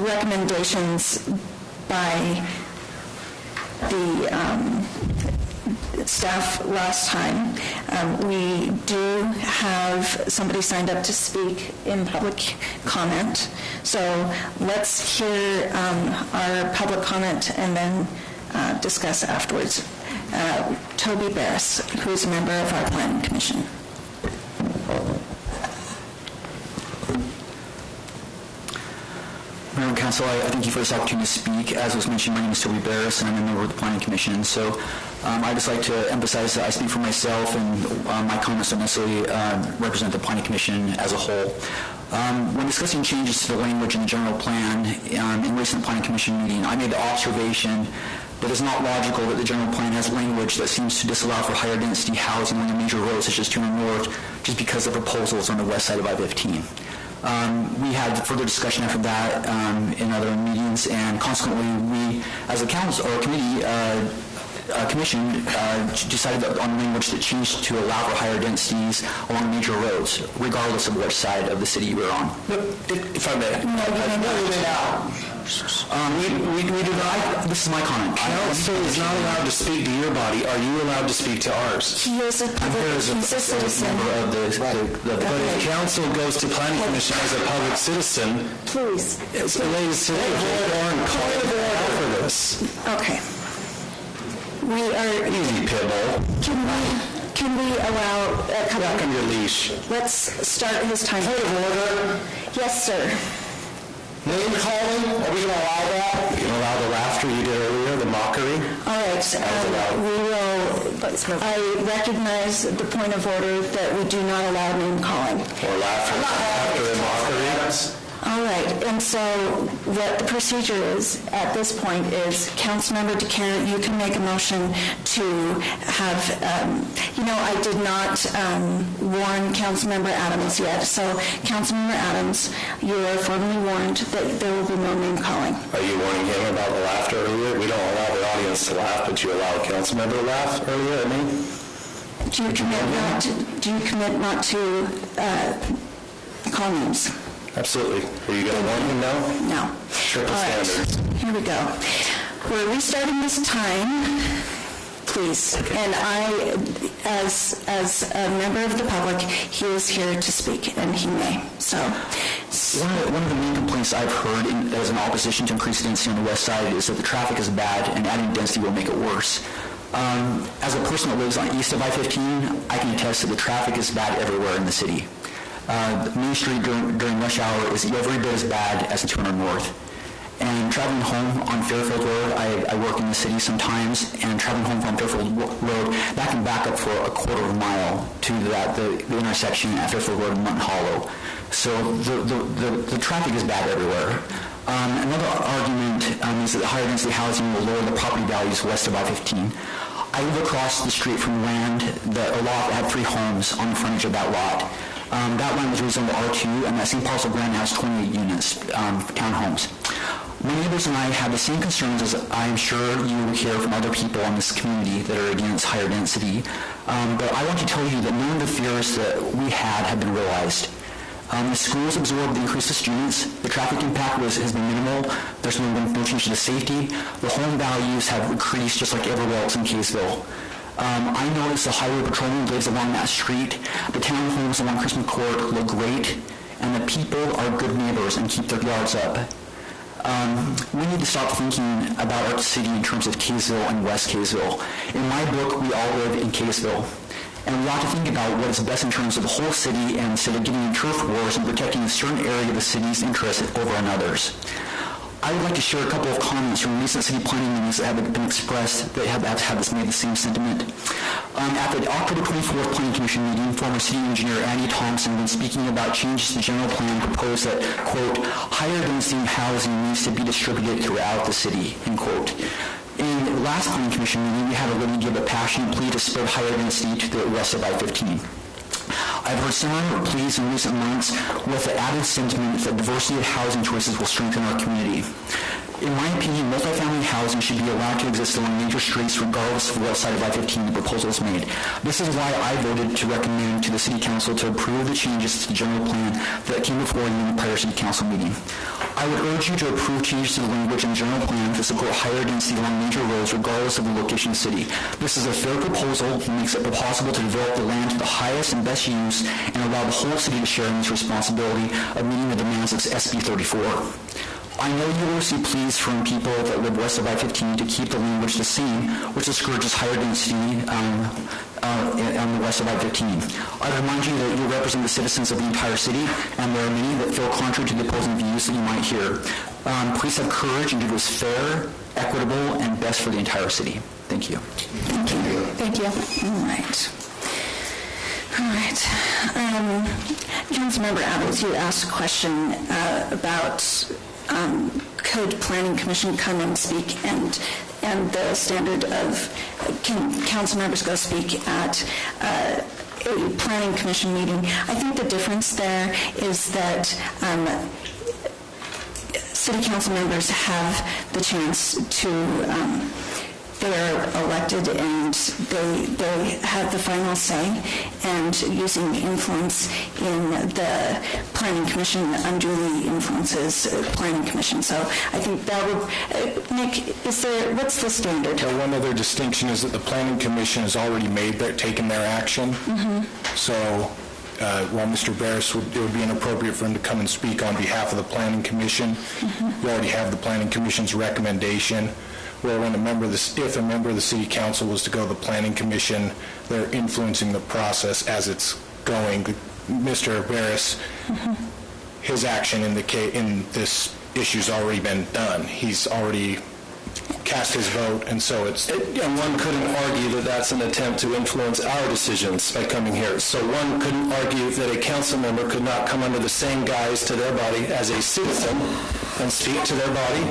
recommendations by the staff last time. We do have somebody signed up to speak in public comment. So let's hear our public comment and then discuss afterwards. Toby Barris, who is a member of our Planning Commission. Mayor and Council, I thank you for this opportunity to speak. As was mentioned, my name is Toby Barris, and I'm a member of the Planning Commission. So I'd just like to emphasize that I speak for myself, and my comments don't necessarily represent the Planning Commission as a whole. When discussing changes to the language in the general plan in recent Planning Commission meeting, I made the observation that it's not logical that the general plan has language that seems to disallow for higher density housing on the major roads such as 200 North just because of proposals on the west side of I-15. We had further discussion after that in other meetings, and consequently we, as a council or committee, commission, decided on language that changed to allow for higher densities along major roads, regardless of which side of the city we're on. If I may. No, you can leave it out. We do not. This is my comment. I don't say he's not allowed to speak to your body. Are you allowed to speak to ours? He is a citizen. But if council goes to planning commission as a public citizen, please. Ladies, call for this. Okay. We are easy, Pitbull. Can we allow a couple? Back on your leash. Let's start his time. Point of order. Yes, sir. Name calling? Are we going to allow that? We can allow the laughter you did earlier, the mockery. All right. We will. I recognize the point of order that we do not allow name calling. Or laughter and mockery. All All right, and so what the procedure is at this point is, Councilmember DeCarrot, you can make a motion to have, I did not warn Councilmember Adams yet, so Councilmember Adams, you are formally warned that there will be no name calling. Are you warning him about the laughter earlier? We don't allow the audience to laugh, but you allow a council member to laugh earlier at me? Do you commit not to call names? Absolutely. Are you going to warn him now? No. Triple All right. standards. Here we go. We're restarting this time, please. And I, as a member of the public, he is here to speak, and he may. So, One of the main complaints I've heard as an opposition to increased density on the west side is that the traffic is bad and adding density will make it worse. As a person that lives on east of I-15, I can attest that the traffic is bad everywhere in the city. Main Street during rush hour is every bit as bad as the 200 North. And traveling home on Fairfield Road, I work in the city sometimes, and traveling home from Fairfield Road, that can back up for a quarter of a mile to the intersection at Fairfield Road and Mutton Hollow. So the traffic is bad everywhere. Another argument is that the higher density housing will lower the property values west of I-15. I live across the street from land that a lot had 3 homes on the frontage of that lot. That land was rezoned to R2, and that same parcel of land has 28 units, townhomes. My neighbors and I have the same concerns as I'm sure you hear from other people in this community that are against higher density. But I want to tell you that none of the fears that we had have been realized. The schools absorbed the increase of students. The traffic impact has been minimal. There's been no change to the safety. The home values have increased just like everywhere else in Kaysville. I noticed the highway patrolman lives along that street. The townhomes along Christmas Court look great, and the people are good neighbors and keep their yards up. We need to stop thinking about our city in terms of Kaysville and West Kaysville. In my book, we all live in Kaysville. And we ought to think about what is best in terms of the whole city, and instead of getting in turf wars and protecting a certain area of the city's interests over another's. I would like to share a couple of comments from recent city planning meetings that have been expressed that have made the same sentiment. At the October 24th Planning Commission meeting, former city engineer Andy Thompson, when speaking about changes to the general plan, proposed that, quote, higher density housing needs to be distributed throughout the city, end quote. In the last Planning Commission meeting, we had a lady give a passionate plea to spread higher density to the west of I-15. I've heard similar pleas in recent months with the added sentiment that diversity of housing choices will strengthen our community. In my opinion, multifamily housing should be allowed to exist along major streets regardless of what side of I-15 the proposal is made. This is why I voted to recommend to the City Council to approve the changes to the general plan that came before you in the prior City Council meeting. I would urge you to approve changes to the language in the general plan to support higher density along major roads regardless of the location of the city. This is a fair proposal that makes it possible to develop the land to the highest and best use and allow the whole city to share in this responsibility of meeting the demands of SB 34. I know you will see pleas from people that live west of I-15 to keep the language the same, which discourages higher density on the west of I-15. I remind you that you represent the citizens of the entire city, and there are many that feel contrary to the opposing views that you might hear. Please have courage and do what is fair, equitable, and best for the entire city. Thank you. Thank you. Thank you. All right. All right. Councilmember Adams, you asked a question about could Planning Commission come and speak, and the standard of can council members go speak at a Planning Commission meeting. I think the difference there is that city council members have the chance to they're elected and they have the final say, and using influence in the Planning Commission unduly influences Planning Commission. So I think that would, Nick, what's the standard? One other distinction is that the Planning Commission has already taken their action. Mm-hmm. So while Mr. Barris, it would be inappropriate for him to come and speak on behalf of the Planning Commission. Mm-hmm. You already have the Planning Commission's recommendation. Where if a member of the City Council was to go to the Planning Commission, they're influencing the process as it's going. Mr. Barris, mm-hmm. his action in this issue's already been done. He's already cast his vote, and so it's... And one couldn't argue that that's an attempt to influence our decisions by coming here. So one couldn't argue that a council member could not come under the same guise to their body as a citizen and speak to their body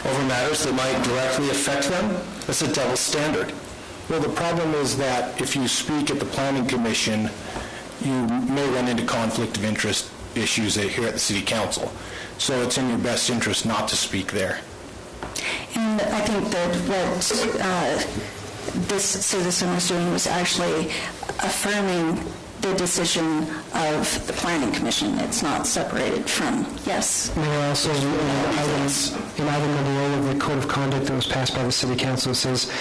over matters that might directly affect them. That's a double standard. Well, the problem is that if you speak at the Planning Commission, you may run into conflict of interest issues here at the City Council. So it's in your best interest not to speak there. And I think that what this citizen was doing was actually affirming the decision of the Planning Commission. It's not separated from, yes. Mayor, also in item number 1 of the Code of Conduct that was passed by the City Council, it says,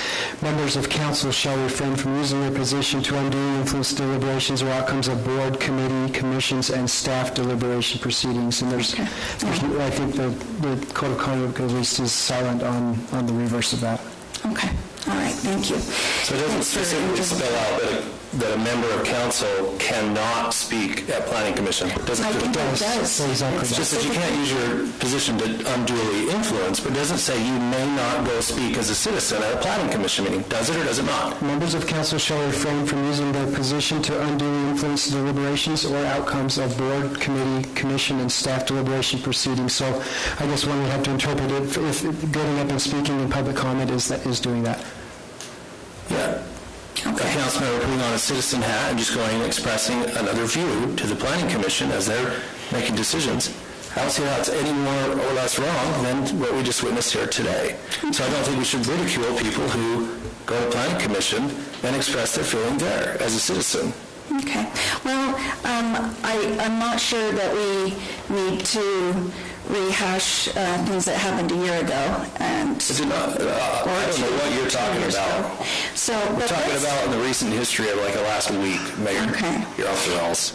members of council shall refrain from using their position to unduly influence deliberations or outcomes of board, committee, commissions, and staff deliberation proceedings. And there's I think the Code of Conduct at least is silent on the reverse of that. Okay. All right. Thank you. So it doesn't specifically spell out that a member of council cannot speak at Planning Commission. I think it does. Exactly. It's just that you can't use your position to unduly influence, but it doesn't say you may not go speak as a citizen at a Planning Commission meeting. Does it or does it not? Members of council shall refrain from using their position to unduly influence deliberations or outcomes of board, committee, commission, and staff deliberation proceedings. So I guess one would have to interpret it if getting up and speaking in public comment is doing that. Yeah. Okay. A council member putting on a citizen hat and just going and expressing another view to the Planning Commission as they're making decisions. I don't see how it's any more or less wrong than what we just witnessed here today. So I don't think we should ridicule people who go to Planning Commission and express their feeling there as a citizen. Okay. Well, I'm not sure that we need to rehash things that happened a year ago. And I don't know what you're talking about. So we're talking about in the recent history of like the last week, Mayor. Okay. You're off the rails.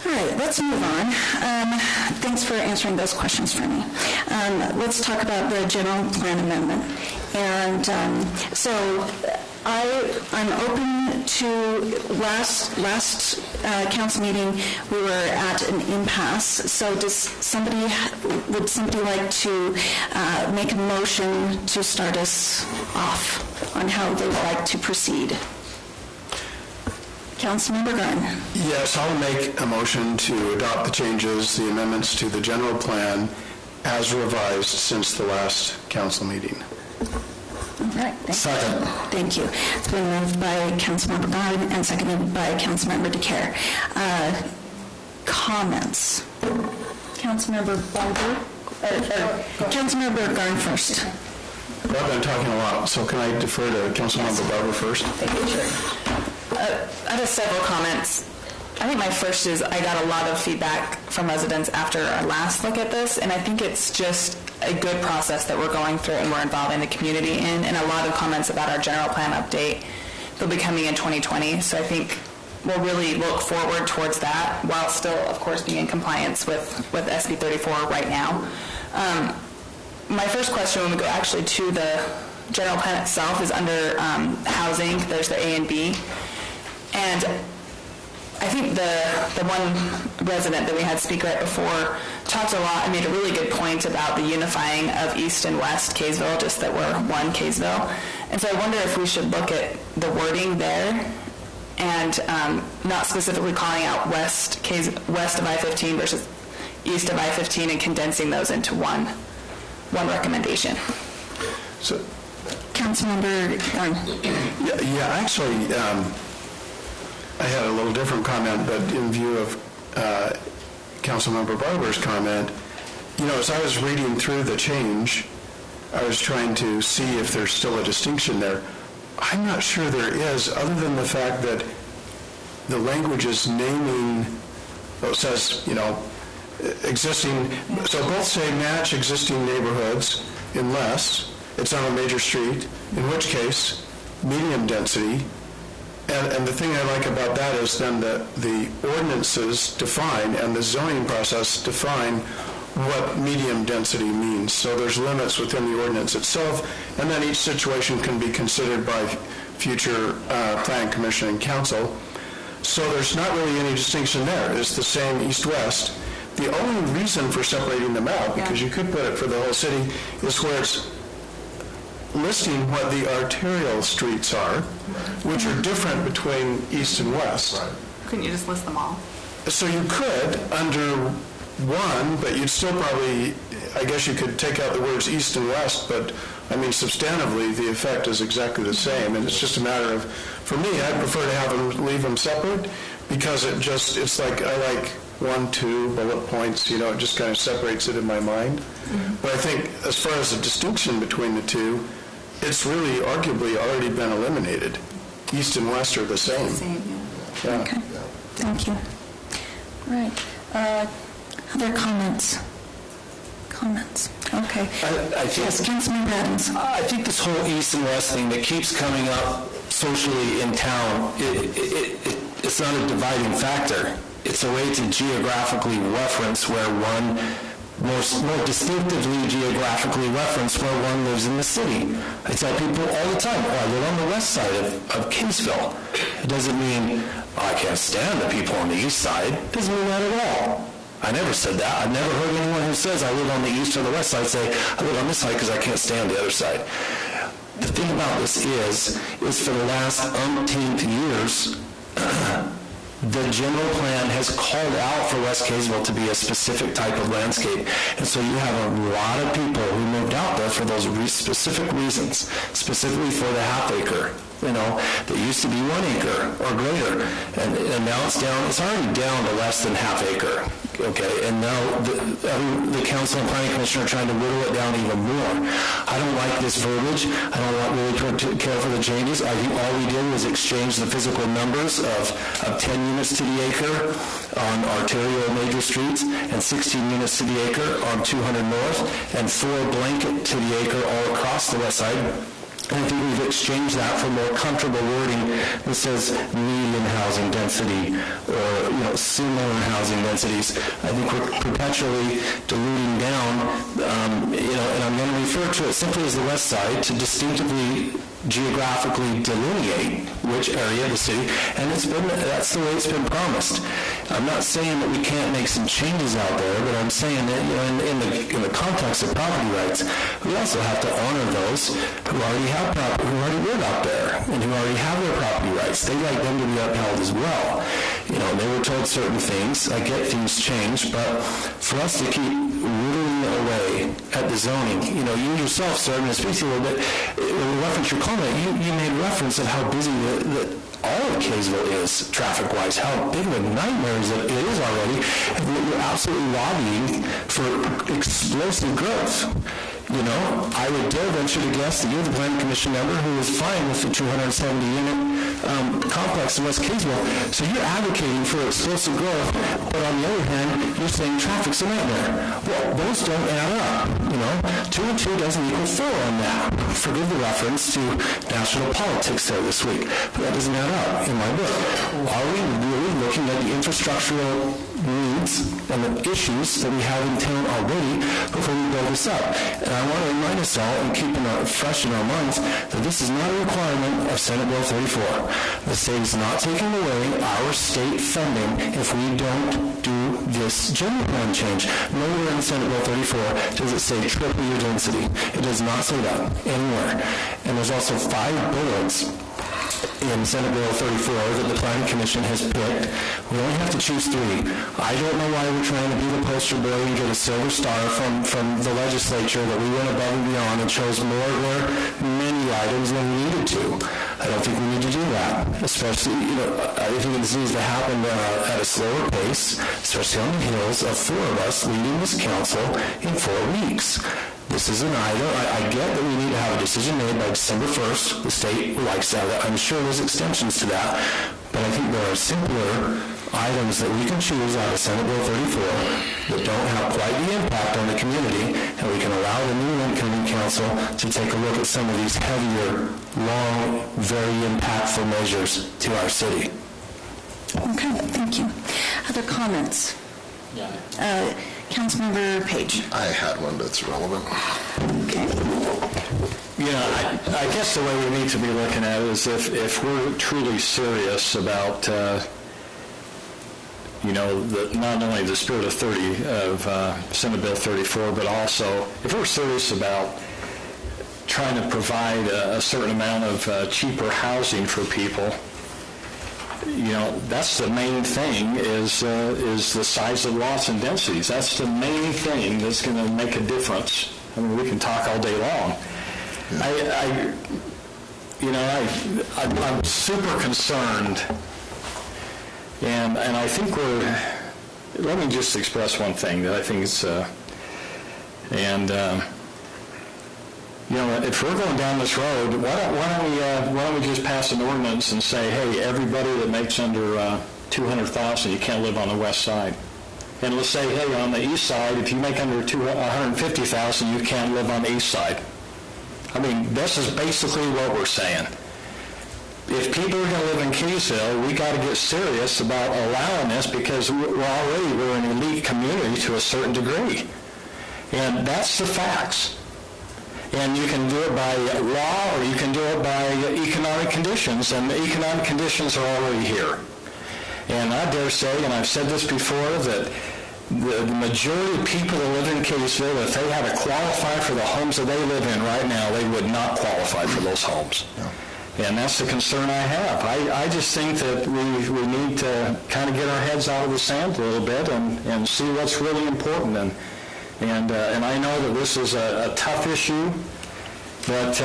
All right, let's move on. Thanks for answering those questions for me. Let's talk about the general plan amendment. And so I'm open to last council meeting we were at an impasse. So would somebody like to make a motion to start us off on how they would like to proceed? Councilmember Gunn. Yes, I'll make a motion to adopt the changes, the amendments to the general plan as revised since the last council meeting. All right. Second. Thank you. It's been moved by Councilmember Gunn and seconded by Councilmember DeCare. Comments? Councilmember Barber? Councilmember Gunn first. Well, I've been talking a lot, so can I defer to Councilmember Barber first? Thank you, Chair. I have several comments. I think my first is I got a lot of feedback from residents after our last look at this, and I think it's just a good process that we're going through and we're involving the community in, and a lot of comments about our general plan update. They'll be coming in 2020, so I think we'll really look forward towards that while still, of course, being in compliance with SB 34 right now. My first question when we go actually to the general plan itself is under housing. There's the A and B. And I think the one resident that we had speak right before talked a lot and made a really good point about the unifying of East and West Kaysville, just that we're one Kaysville. And so I wonder if we should look at the wording there and not specifically calling out west of I-15 versus east of I-15 and condensing those into one recommendation. So, Councilmember yeah, actually, I had a little different comment, but in view of Councilmember Barber's comment, as I was reading through the change, I was trying to see if there's still a distinction there. I'm not sure there is, other than the fact that the language is naming, it says, existing, so both say match existing neighborhoods unless it's on a major street, in which case, medium density. And the thing I like about that is then the ordinances define and the zoning process define what medium density means. So there's limits within the ordinance itself, and then each situation can be considered by future planning commission and council. So there's not really any distinction there. It's the same east-west. The only reason for separating them out, because you could put it for the whole city, is where it's listing what the arterial streets are, which are different between east and west. Couldn't you just list them all? So you could under one, but you'd still probably, I guess you could take out the words east and west, but I mean substantively the effect is exactly the same, and it's just a matter of, for me, I'd prefer to have them, leave them separate, because it's like, I like 1, 2 bullet points, it just kind of separates it in my mind. Mm-hmm. But I think as far as the distinction between the two, it's really arguably already been eliminated. East and west are the same. Yeah. Okay, thank you. Right. Other comments? Okay. I think, yes, Councilman Adams. I think this whole east and west thing that keeps coming up socially in town, it's not a dividing factor. It's a way to geographically reference where one, more distinctively geographically reference where one lives in the city. I tell people all the time, I live on the west side of Kaysville. It doesn't mean, I can't stand the people on the east side. It doesn't mean that at all. I never said that. I've never heard anyone who says I live on the east or the west side say, I live on this side because I can't stand the other side. The thing about this is for the last umpteenth years, the general plan has called out for West Kaysville to be a specific type of landscape. And so you have a lot of people who moved out there for those specific reasons, specifically for the half acre. That used to be 1 acre or greater, and now it's already down to less than half acre, okay? And now the council and planning commission are trying to whittle it down even more. I don't like this verbiage. I don't really care for the changes. I think all we did was exchange the physical numbers of 10 units to the acre on arterial major streets and 16 units to the acre on 200 North and 4 blanket to the acre all across the west side. And I think we've exchanged that for more comfortable wording that says median housing density or similar housing densities. I think we're perpetually diluting down, and I'm going to refer to it simply as the west side to distinctively geographically delineate which area of the city, and that's the way it's been promised. I'm not saying that we can't make some changes out there, but I'm saying that in the context of property rights, we also have to honor those who already have property, who already live out there, and who already have their property rights. They'd like them to be upheld as well. They were told certain things. I get things change, but for us to keep whittling away at the zoning, you yourself, sir, and speak to you a little bit, in reference to your comment, you made reference of how busy all of Kaysville is traffic-wise, how big of a nightmare it is already, and you're absolutely lobbying for explosive growth. I would dare venture to guess that you're the planning commission member who was fine with the 270-unit complex in West Kaysville. So you're advocating for explosive growth, but on the other hand, you're saying traffic's a nightmare. Well, those don't add up. 2 and 2 doesn't equal 4 on that. Forgive the reference to national politics there this week, but that doesn't add up in my book. Are we really looking at the infrastructural needs and the issues that we have in town already before we build this up? And I want to remind us all and keep it fresh in our minds that this is not a requirement of Senate Bill 34. The state is not taking away our state funding if we don't do this general plan change. Nowhere in Senate Bill 34 does it say triple your density. It does not say that anywhere. And there's also 5 bullets in Senate Bill 34 that the Planning Commission has picked. We only have to choose 3. I don't know why we're trying to be the poster boy and get a silver star from the legislature that we went above and beyond and chose more or many items than we needed to. I don't think we need to do that. Especially, I think this needs to happen at a slower pace, especially on the heels of 4 of us leading this council in 4 weeks. This is an item. I get that we need to have a decision made by December 1st. The state likes that. I'm sure there's extensions to that. But I think there are simpler items that we can choose out of Senate Bill 34 that don't have quite the impact on the community, and we can allow the new incoming council to take a look at some of these heavier, long, very impactful measures to our city. Okay, thank you. Other comments? Councilmember Page. I had one that's relevant. Okay. I guess the way we need to be looking at it is if we're truly serious about, not only the spirit of Senate Bill 34, but also if we're serious about trying to provide a certain amount of cheaper housing for people, that's the main thing is the size of lots and densities. That's the main thing that's going to make a difference. I mean, we can talk all day long. I'm super concerned, and I think let me just express one thing that I think is, if we're going down this road, why don't we just pass an ordinance and say, hey, everybody that makes under $200,000, you can't live on the west side. And let's say, hey, on the east side, if you make under $150,000, you can't live on the east side. I mean, this is basically what we're saying. If people are going to live in Kaysville, we got to get serious about allowing this because we're an elite community to a certain degree. And that's the facts. And you can do it by law or you can do it by economic conditions, and the economic conditions are already here. And I dare say, and I've said this before, that the majority of people that live in Kaysville, if they had to qualify for the homes that they live in right now, they would not qualify for those homes. No. And that's the concern I have. I just think that we need to kind of get our heads out of the sand a little bit and see what's really important. And I know that this is a tough issue, but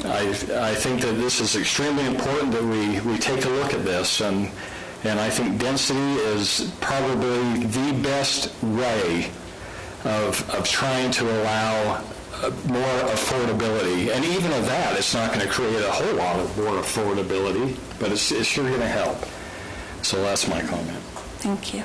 I think that this is extremely important that we take a look at this. And I think density is probably the best way of trying to allow more affordability. And even of that, it's not going to create a whole lot of more affordability, but it's sure going to help. So that's my comment. Thank you.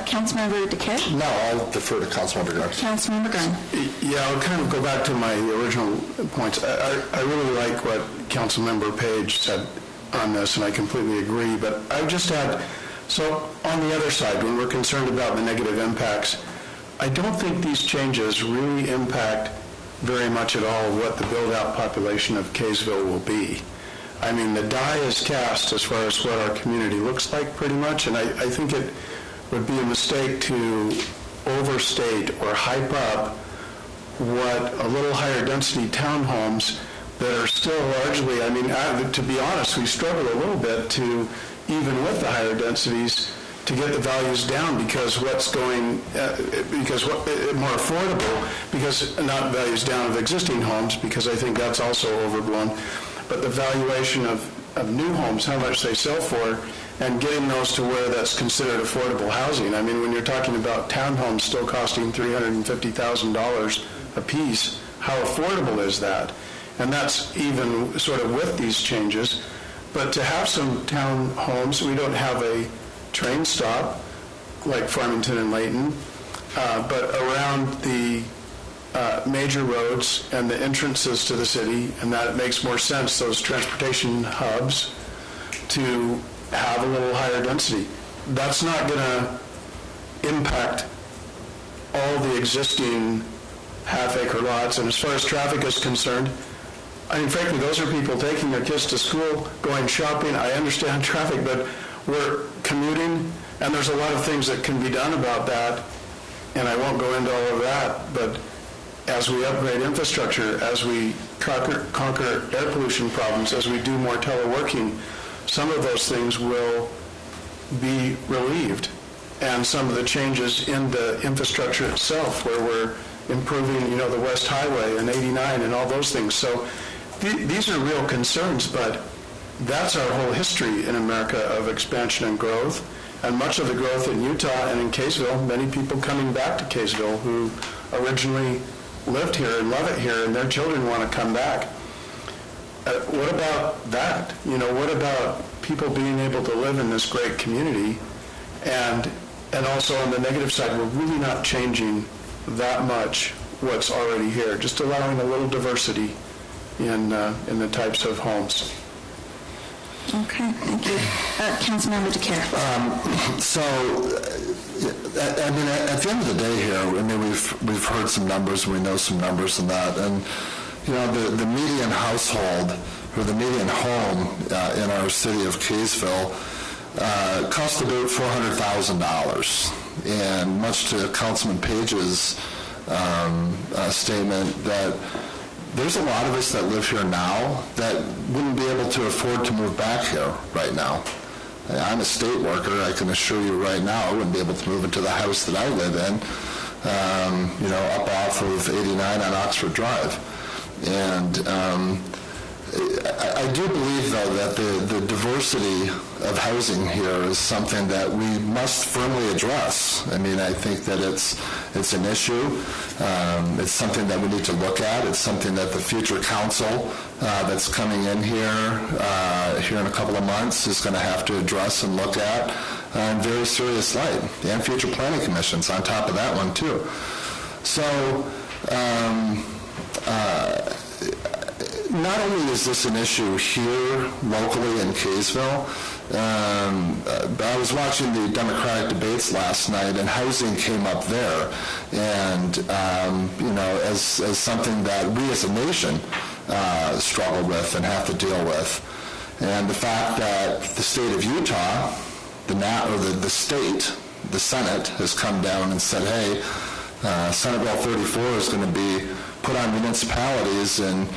Councilmember DeKay? No, I'll defer to Councilmember Gunn. Councilmember Gunn. Yeah, I'll kind of go back to my original points. I really like what Councilmember Page said on this, and I completely agree, but I've just had, so on the other side, when we're concerned about the negative impacts, I don't think these changes really impact very much at all what the build-out population of Kaysville will be. I mean, the die is cast as far as what our community looks like pretty much, and I think it would be a mistake to overstate or hype up what a little higher density townhomes that are still largely, I mean, to be honest, we struggle a little bit to, even with the higher densities, to get the values down because more affordable, because not values down of existing homes, because I think that's also overblown, but the valuation of new homes, how much they sell for, and getting those to where that's considered affordable housing. I mean, when you're talking about townhomes still costing $350,000 a piece, how affordable is that? And that's even sort of with these changes. But to have some townhomes, we don't have a train stop like Farmington and Layton, but around the major roads and the entrances to the city, and that it makes more sense, those transportation hubs, to have a little higher density. That's not going to impact all the existing half-acre lots. And as far as traffic is concerned, I mean, frankly, those are people taking their kids to school, going shopping. I understand traffic, but we're commuting, and there's a lot of things that can be done about that, and I won't go into all of that, but as we upgrade infrastructure, as we conquer air pollution problems, as we do more teleworking, some of those things will be relieved. And some of the changes in the infrastructure itself, where we're improving, the West Highway and 89 and all those things. So these are real concerns, but that's our whole history in America of expansion and growth. And much of the growth in Utah and in Kaysville, many people coming back to Kaysville who originally lived here and love it here, and their children want to come back. What about that? What about people being able to live in this great community? And also on the negative side, we're really not changing that much what's already here, just allowing a little diversity in the types of homes. Okay, thank you. Councilmember DeCare. I mean, at the end of the day here, I mean, we've heard some numbers, we know some numbers and that, and the median household or the median home in our city of Kaysville cost about $400,000, and much to Councilman Page's statement that there's a lot of us that live here now that wouldn't be able to afford to move back here right now. I'm a state worker. I can assure you right now I wouldn't be able to move into the house that I live in, up off of 89 on Oxford Drive. And I do believe, though, that the diversity of housing here is something that we must firmly address. I mean, I think that it's an issue. It's something that we need to look at. It's something that the future council that's coming in here in a couple of months is going to have to address and look at in very serious light. And future planning commissions on top of that one, too. So, not only is this an issue here locally in Kaysville, I was watching the Democratic debates last night, and housing came up there, and as something that we as a nation struggle with and have to deal with. And the fact that the state of Utah, the state, the Senate, has come down and said, hey, Senate Bill 34 is going to be put on municipalities, and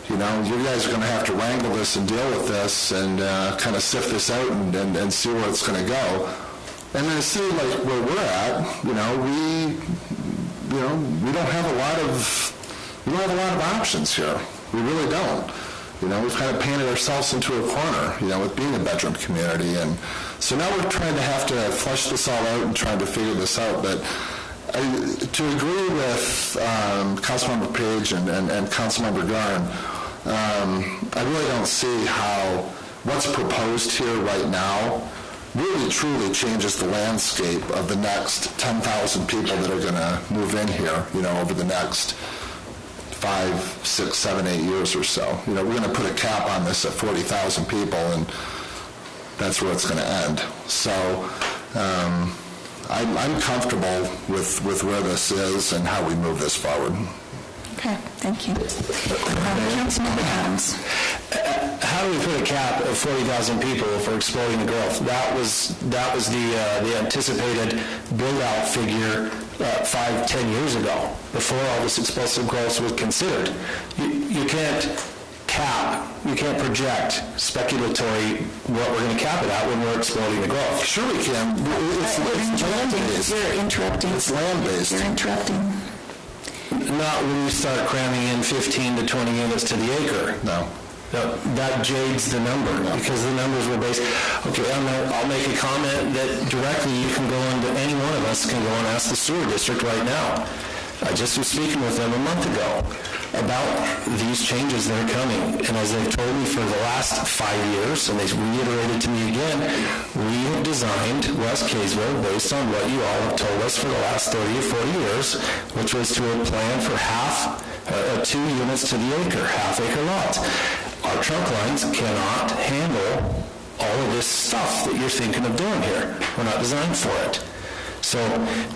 you guys are going to have to wrangle this and deal with this and kind of sift this out and see where it's going to go. And then see like where we're at, we don't have a lot of options here. We really don't. We've kind of painted ourselves into a corner, with being a bedroom community, and so now we're trying to have to flesh this all out and trying to figure this out. But to agree with Councilmember Page and Councilmember Garn, I really don't see how what's proposed here right now really truly changes the landscape of the next 10,000 people that are going to move in here, over the next 5, 6, 7, 8 years or so. We're going to put a cap on this at 40,000 people, and that's where it's going to end. So I'm comfortable with where this is and how we move this forward. Okay, thank you. Councilmember Adams. How do we put a cap of 40,000 people for exploding the growth? That was the anticipated build-out figure 5-10 years ago, before all this explosive growth was considered. You can't cap, you can't project speculatory what we're going to cap it at when we're exploding the growth. Sure we can. It's land-based. You're interrupting. It's land-based. You're interrupting. Not when you start cramming in 15 to 20 units to the acre. No. That jades the number, because the numbers were based. Okay, I'll make a comment that directly you can go into, any one of us can go and ask the sewer district right now. I just was speaking with them a month ago about these changes that are coming, and as they've told me for the last 5 years, and they've reiterated to me again, we have designed West Kaysville based on what you all have told us for the last 30 or 40 years, which was to plan for 2 units to the acre, half-acre lots. Our trunk lines cannot handle all of this stuff that you're thinking of doing here. We're not designed for it. So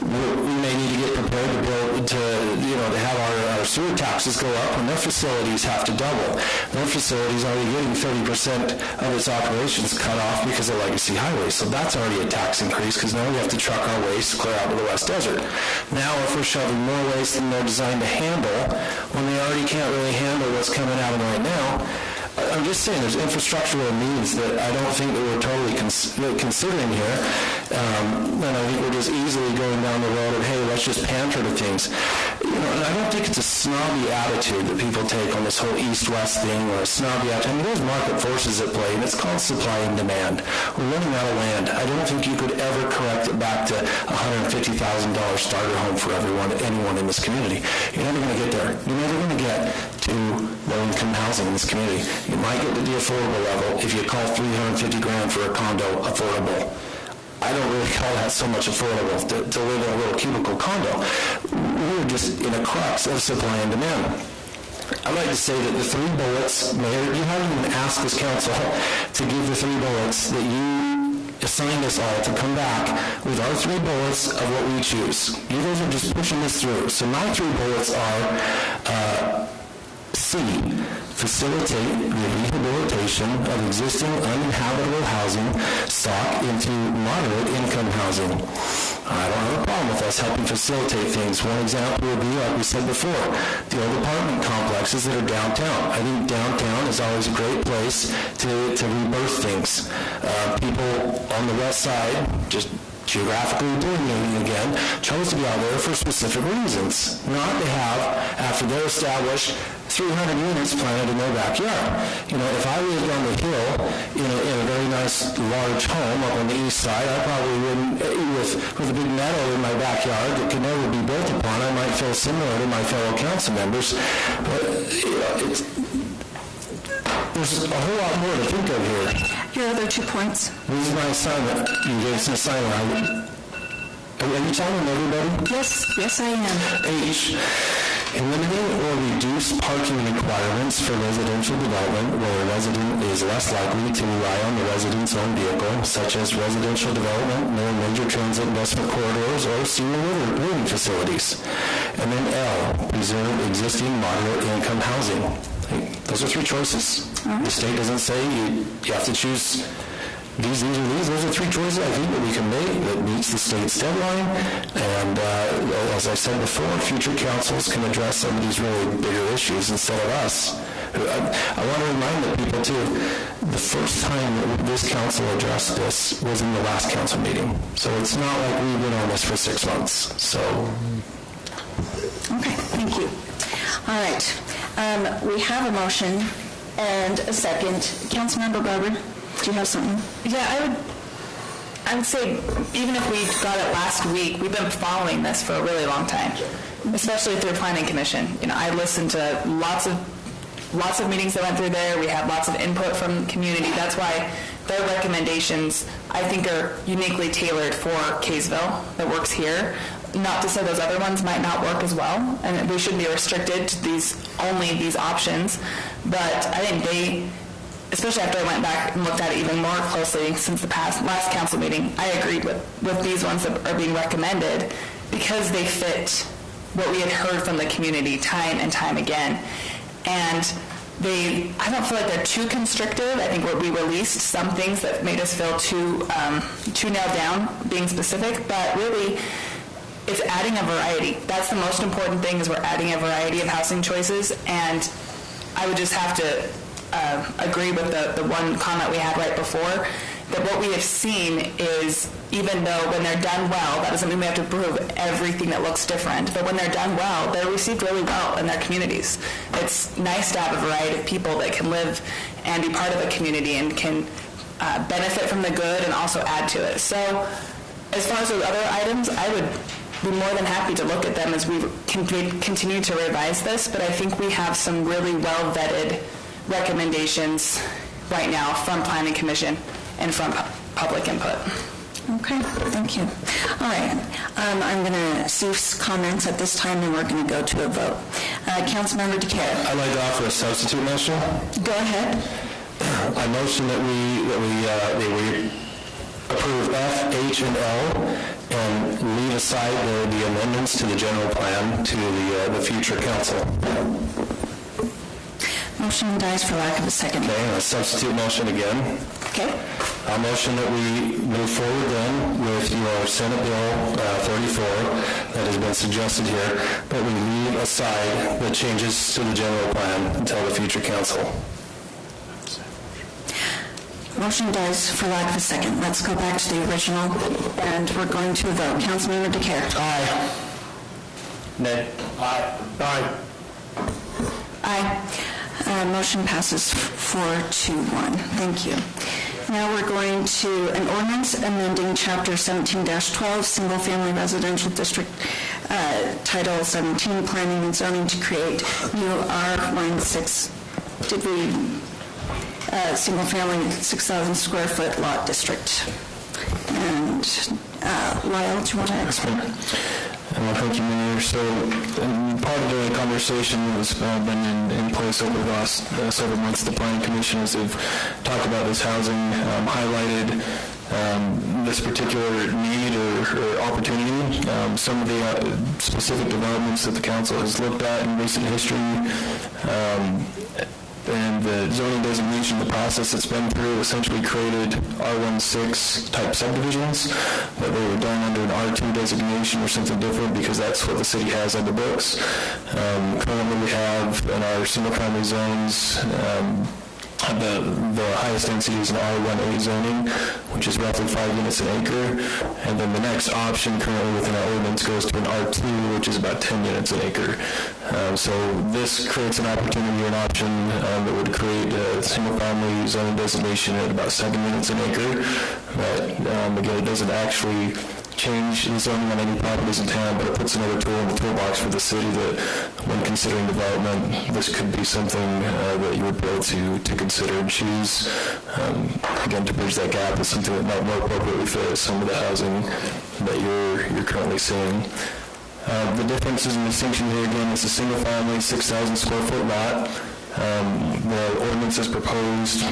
we may need to get prepared to build, to have our sewer taxes go up when their facilities have to double. Their facilities are already getting 30% of its operations cut off because of legacy highways. So that's already a tax increase, because now we have to truck our waste clear out to the West Desert. Now if we're shoving more waste than they're designed to handle, when they already can't really handle what's coming out of them right now, I'm just saying there's infrastructural needs that I don't think that we're totally considering here. And I think we're just easily going down the road of, hey, let's just pander to things. And I don't think it's a snobby attitude that people take on this whole east-west thing, or a snobby attitude. I mean, there's market forces at play, and it's called supply and demand. We're running out of land. I don't think you could ever correct it back to $150,000 starter home for anyone in this community. You're never going to get there. You're never going to get to low-income housing in this community. You might get to the affordable level if you call $350,000 for a condo affordable. I don't really call that so much affordable to live in a little cubicle condo. We're just in a crux of supply and demand. I'd like to say that the 3 bullets, Mayor, you haven't even asked this council to give the 3 bullets that you assigned us all to come back with our 3 bullets of what we choose. You guys are just pushing this through. So my 3 bullets are C, facilitate the rehabilitation of existing uninhabitable housing stock into moderate income housing. I don't have a problem with us helping facilitate things. One example would be, like we said before, the old apartment complexes that are downtown. I think downtown is always a great place to rebirth things. People on the west side, just geographically delineating again, chose to be out there for specific reasons, not to have, after they're established, 300 units planted in their backyard. You know, if I lived on the hill in a very nice large home up on the east side, I probably wouldn't, with a big meadow in my backyard that could never be built upon, I might feel similar to my fellow council members. But there's a whole lot more to think of here. Your other 2 points. This is my assignment. You gave us an assignment. Are you telling everybody? Yes, I am. H, eliminate or reduce parking requirements for residential development where a resident is less likely to rely on the resident's own vehicle, such as residential development near major transit investment corridors or senior living facilities. And then L, preserve existing moderate income housing. Those are 3 choices. The state doesn't say you have to choose these or these. Those are 3 choices I think that we can make that meets the state's deadline. And as I said before, future councils can address some of these really bigger issues instead of us. I want to remind the people too, the first time that this council addressed this was in the last council meeting. So it's not like we've been on this for 6 months. So. Okay, thank you. All right. We have a motion and a second. Councilmember Barber, do you have something? Yeah, I would say even if we got it last week, we've been following this for a really long time, especially through Planning Commission. You know, I listened to lots of meetings that went through there. We had lots of input from the community. That's why their recommendations, I think, are uniquely tailored for Kaysville that works here. Not to say those other ones might not work as well, and we shouldn't be restricted to only these options. But I think they, especially after I went back and looked at it even more closely since the last council meeting, I agreed with these ones that are being recommended because they fit what we had heard from the community time and time again. And I don't feel like they're too constrictive. I think we released some things that made us feel too nailed down, being specific, but really it's adding a variety. That's the most important thing, is we're adding a variety of housing choices. And I would just have to agree with the one comment we had right before, that what we have seen is, even though when they're done well, that doesn't mean we have to prove everything that looks different, but when they're done well, they're received really well in their communities. It's nice to have a variety of people that can live and be part of a community and can benefit from the good and also add to it. So as far as those other items, I would be more than happy to look at them as we continue to revise this, but I think we have some really well-vetted recommendations right now from Planning Commission and from public input. Okay, thank you. All right, I'm going to cease comments at this time, and we're going to go to a vote. Councilmember DeCare. I'd like to offer a substitute motion. Go ahead. I motion that we approve F, H, and L, and leave aside the amendments to the general plan to the future council. Motion dies for lack of a second. Okay, a substitute motion again. Okay. A motion that we move forward then with your Senate Bill 34 that has been suggested here, but we leave aside the changes to the general plan until the future council. Motion dies for lack of a second. Let's go back to the original, and we're going to a vote. Councilmember DeCare. Aye. Nay. Aye. Aye. Aye. Motion passes 4-1. Thank you. Now we're going to an ordinance amending Chapter 17-12, Single Family Residential District, Title 17, Planning and Zoning, to create new R-6. Did we... Single family 6,000 square foot lot district. And Lyle, do you want to explain? Thank you, Mayor. So part of the conversation that's been in place over the last several months, the Planning Commissioners have talked about this housing, highlighted this particular need or opportunity. Some of the specific developments that the council has looked at in recent history and the zoning designation, the process it's been through, essentially created R16 type subdivisions, but they were done under an R2 designation or something different because that's what the city has on the books. Currently we have in our single-family zones, the highest density is an R18 zoning, which is roughly 5 units an acre, and then the next option currently within our ordinance goes to an R2, which is about 10 units an acre. So this creates an opportunity or an option that would create a single-family zoning designation at about 7 units an acre. But again, it doesn't actually change the zoning on any properties in town, but it puts another tool in the toolbox for the city that when considering development, this could be something that you would be able to consider and choose. Again, to bridge that gap is something that might more appropriately fit some of the housing that you're currently seeing. The differences and distinction here, again, is a single family, 6,000 square foot lot. The ordinance is proposed,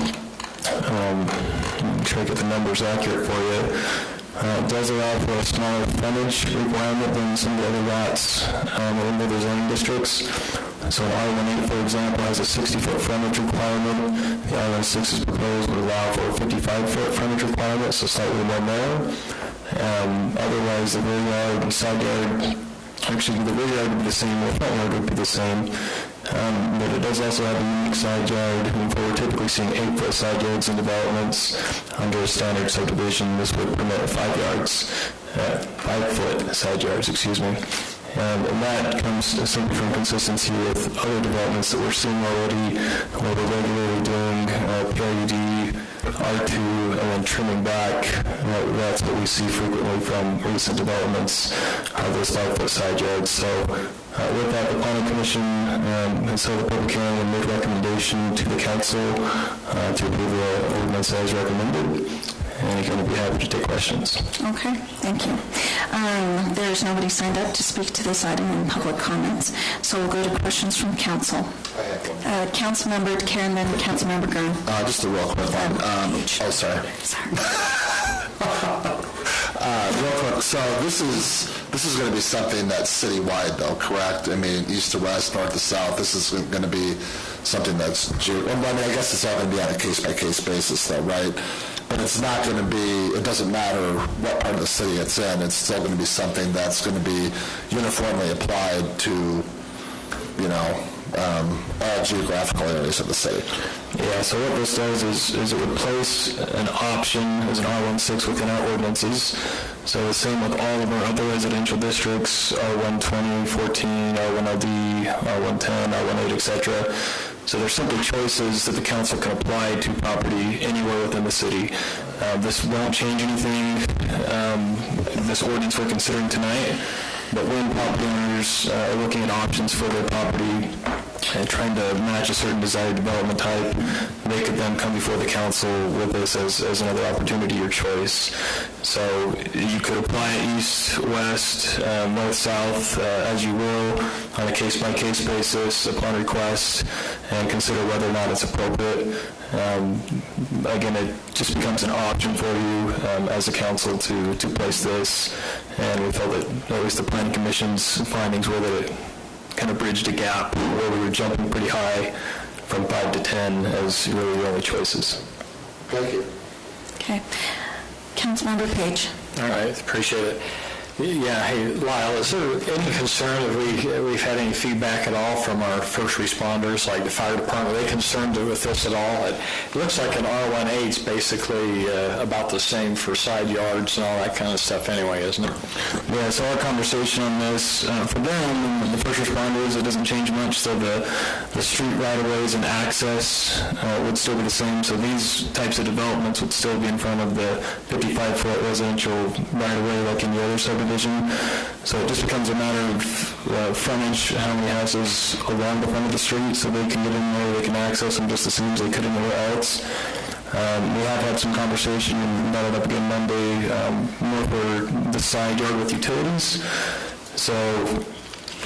I'm trying to get the numbers accurate for you. It does allow for a smaller frontage requirement than some of the other lots in the zoning districts. So an R18, for example, has a 60-foot frontage requirement. The R16 is proposed would allow for a 55-foot frontage requirement, so slightly more narrow. Otherwise, the rear yard and side yard, actually the rear yard would be the same, the front yard would be the same. But it does also have a unique side yard. We're typically seeing 8-foot side yards in developments. Under a standard subdivision, this would permit 5-foot side yards, excuse me. And that comes simply from consistency with other developments that we're seeing already, where we're regularly doing PRUD, R2, and then trimming back. That's what we see frequently from recent developments, those 5-foot side yards. So with that, the Planning Commission has held a public hearing and made recommendation to the council to approve the ordinance as recommended. And again, I'd be happy to take questions. Okay, thank you. There's nobody signed up to speak to this item in public comments, so we'll go to questions from council. I have one. Councilmember Karen, then Councilmember Green. Just a real quick one. Sorry. Real quick, so this is going to be something that's citywide, though, correct? I mean, east to west, north to south. This is going to be something that's. I guess it's all going to be on a case-by-case basis, though, right? But it's not going to be. It doesn't matter what part of the city it's in. It's still going to be something that's going to be uniformly applied to, all geographical areas of the city. Yeah, so what this does is it would place an option as an R16 within our ordinances. So the same with all of our other residential districts, R120, 14, R1LD, R110, R18, etc. So there's simply choices that the council can apply to property anywhere within the city. This won't change anything, this ordinance we're considering tonight, but when property owners are looking at options for their property and trying to match a certain desired development type, they could then come before the council with this as another opportunity or choice. So you could apply it east, west, north, south, as you will, on a case-by-case basis upon request, and consider whether or not it's appropriate. Again, it just becomes an option for you as a council to place this, and we felt that at least the Planning Commission's findings were that it kind of bridged a gap where we were jumping pretty high from 5 to 10 as really the only choices. Thank you. Okay. Councilmember Page. All right, appreciate it. Yeah, hey, Lyle, is there any concern that we've had any feedback at all from our first responders, like the fire department? Are they concerned with this at all? It looks like an R18 is basically about the same for side yards and all that kind of stuff anyway, isn't it? Yeah, so our conversation on this, for them, the first responders, it doesn't change much, so the street right-of-ways and access would still be the same, so these types of developments would still be in front of the 55-foot residential right-of-way like in the other subdivision. So it just becomes a matter of frontage, how many houses along the front of the street, so they can get in there, they can access them just the same as they could anywhere else. We have had some conversation and brought it up again Monday, more for the side yard with utilities. So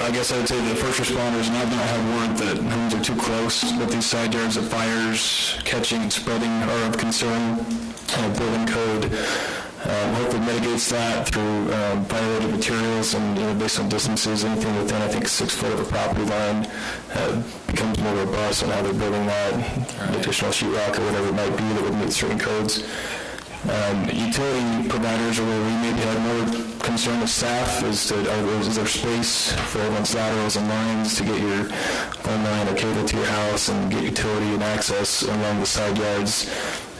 I guess I would say the first responders and I've not had word that homes are too close with these side yards, that fires catching and spreading are of concern. Building code hopefully mitigates that through violated materials and based on distances, anything within, I think, 6 foot of a property line becomes more robust on how they're building that, additional sheetrock or whatever it might be that would meet certain codes. Utility providers are where we maybe have more concern with staff is there space for everyone's laterals and lines to get your phone line or cable to your house and get utility and access along the side yards.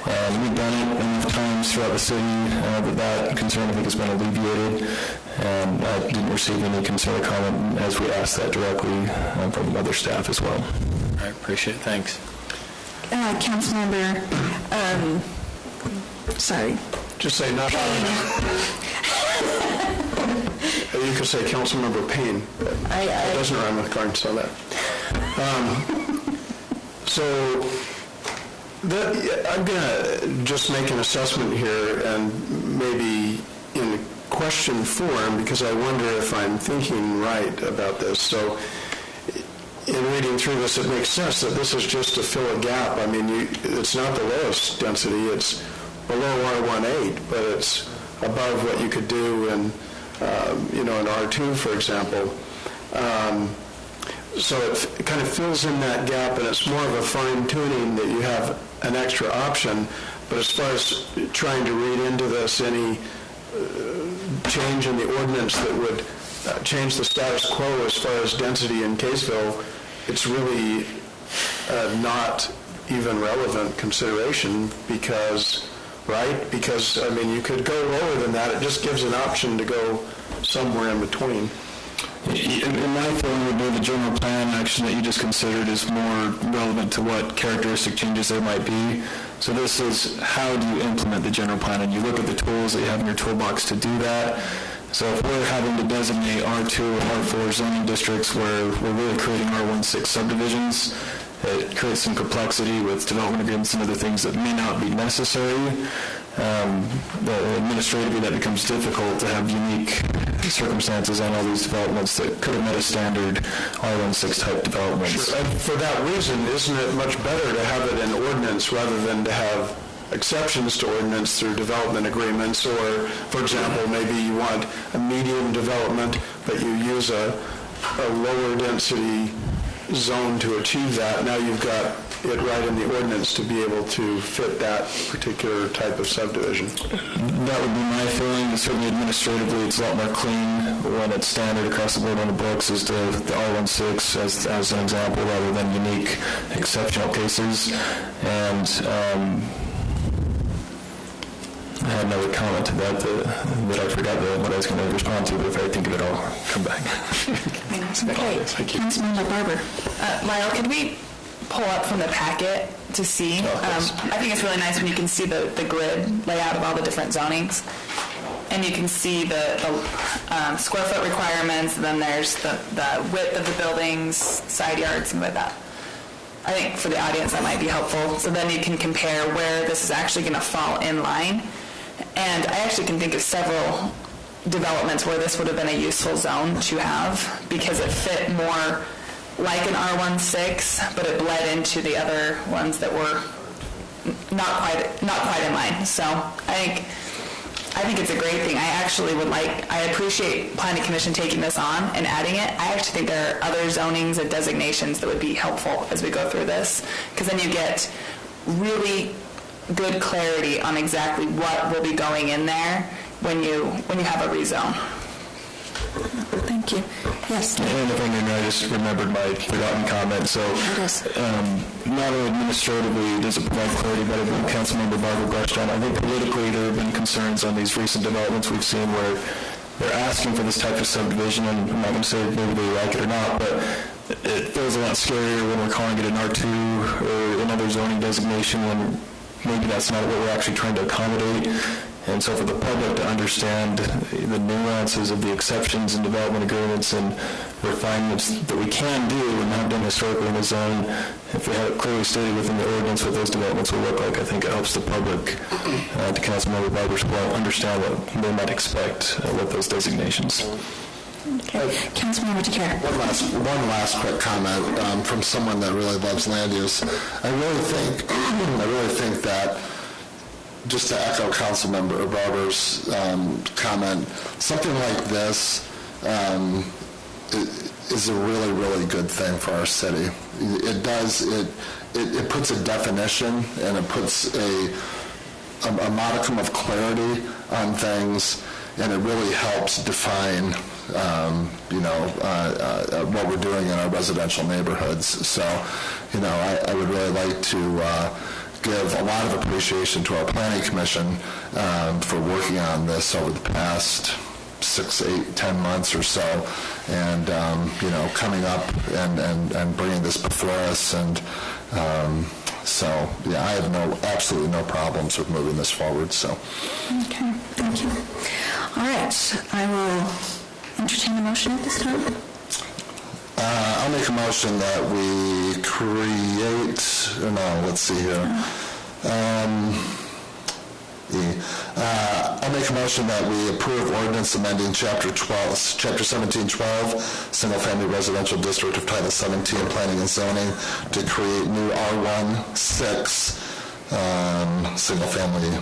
We've done it enough times throughout the city that concern, I think, has been alleviated, and I didn't receive any concern or comment as we asked that directly from other staff as well. I appreciate it. Thanks. Councilmember, sorry. Just say not. You could say Councilmember Payne. It doesn't rhyme with Garden, so that. I'm going to just make an assessment here and maybe in question form because I wonder if I'm thinking right about this. So in reading through this, it makes sense that this is just to fill a gap. I mean, it's not the lowest density. It's below R18, but it's above what you could do in, in R2, for example. So it kind of fills in that gap, and it's more of a fine-tuning that you have an extra option. But as far as trying to read into this any change in the ordinance that would change the status quo as far as density in Kaysville, it's really not even relevant consideration because, right? Because, I mean, you could go lower than that. It just gives an option to go somewhere in between. In my feeling, would be the general plan action that you just considered is more relevant to what characteristic changes there might be. So this is how do you implement the general plan, and you look at the tools that you have in your toolbox to do that. So if we're having to designate R2 or R4 zoning districts where we're really creating R16 subdivisions, it creates some complexity with development agreements and other things that may not be necessary. Administratively, that becomes difficult to have unique circumstances on all these developments that could have met a standard R16 type developments. Sure. And for that reason, isn't it much better to have it in ordinance rather than to have exceptions to ordinance through development agreements? Or, for example, maybe you want a medium development, but you use a lower density zone to achieve that. Now you've got it right in the ordinance to be able to fit that particular type of subdivision. That would be my feeling. Certainly administratively, it's a lot more clean when it's standard across the board on the books as the R16 as an example rather than unique exceptional cases. And I had another comment to that that I forgot what I was going to respond to, but if I think of it, I'll come back. Okay. Thank you. Councilmember Barber. Lyle, could we pull up from the packet to see? I think it's really nice when you can see the grid layout of all the different zonings, and you can see the square foot requirements, and then there's the width of the buildings, side yards, things like that. I think for the audience that might be helpful. So then you can compare where this is actually going to fall in line. And I actually can think of several developments where this would have been a useful zone to have because it fit more like an R16, but it bled into the other ones that were not quite in line. So I think it's a great thing. I appreciate Planning Commission taking this on and adding it. I actually think there are other zonings and designations that would be helpful as we go through this, because then you get really good clarity on exactly what will be going in there when you have a rezone. Thank you. Yes. And if I just remembered my forgotten comment. So not only administratively does it provide clarity, but I think Councilmember Barber brushed on. I think politically there have been concerns on these recent developments we've seen where they're asking for this type of subdivision, and I'm not going to say maybe they like it or not, but it feels a lot scarier when we're calling it an R2 or another zoning designation when maybe that's not what we're actually trying to accommodate. And so for the public to understand the nuances of the exceptions and development agreements and refinements that we can do and have done historically in the zone, if we have it clearly stated within the ordinance what those developments will look like, I think it helps the public, to Councilmember Barber's point, understand what they might expect with those designations. Okay. Councilmember DeCare. One last quick comment from someone that really loves land use. I really think that just to echo Councilmember Barber's comment, something like this is a really, really good thing for our city. It puts a definition and it puts a modicum of clarity on things, and it really helps define what we're doing in our residential neighborhoods. So, I would really like to give a lot of appreciation to our Planning Commission for working on this over the past 6, 8, 10 months or so, and coming up and bringing this before us. And so, yeah, I have absolutely no problems with moving this forward. So, okay, thank you. All right, I will entertain a motion at this time. I'll make a motion that we create. Let's see here. I'll make a motion that we approve ordinance amending Chapter 1712, Single-Family Residential District of Title 17, Planning and Zoning, to create new R16 Single-Family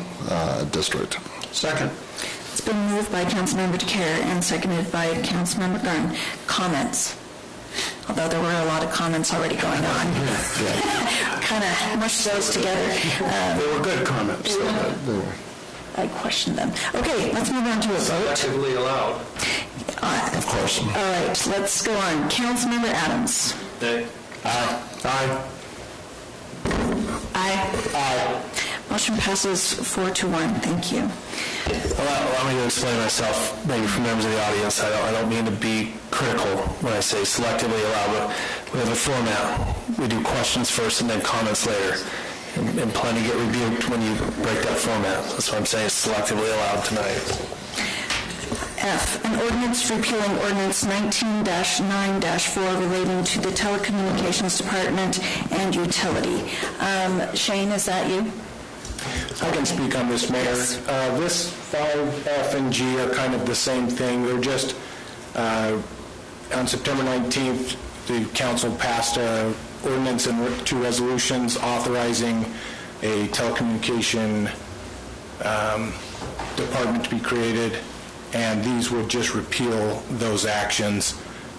District. Second. It's been moved by Councilmember DeCare and seconded by Councilmember Garn. Comments? Although there were a lot of comments already going on. Kind of mushed those together. They were good comments. I questioned them. Okay, let's move on to a vote. Selectively allowed. Of course. All right, let's go on. Councilmember Adams. Aye. Aye. Aye. Aye. Motion passes 4-1. Thank you. Allow me to explain myself, maybe for members of the audience. I don't mean to be critical when I say selectively allowed, but we have a format. We do questions first and then comments later. And plenty get rebuked when you break that format. That's why I'm saying it's selectively allowed tonight. F, an ordinance repealing ordinance 19-9-4 relating to the telecommunications department and utility. Shane, is that you? I can speak on this, Mayor. Yes. This 5F and G are kind of the same thing. They're just, on September 19th, the council passed an ordinance and 2 resolutions authorizing a telecommunication department to be created, and these would just repeal those actions,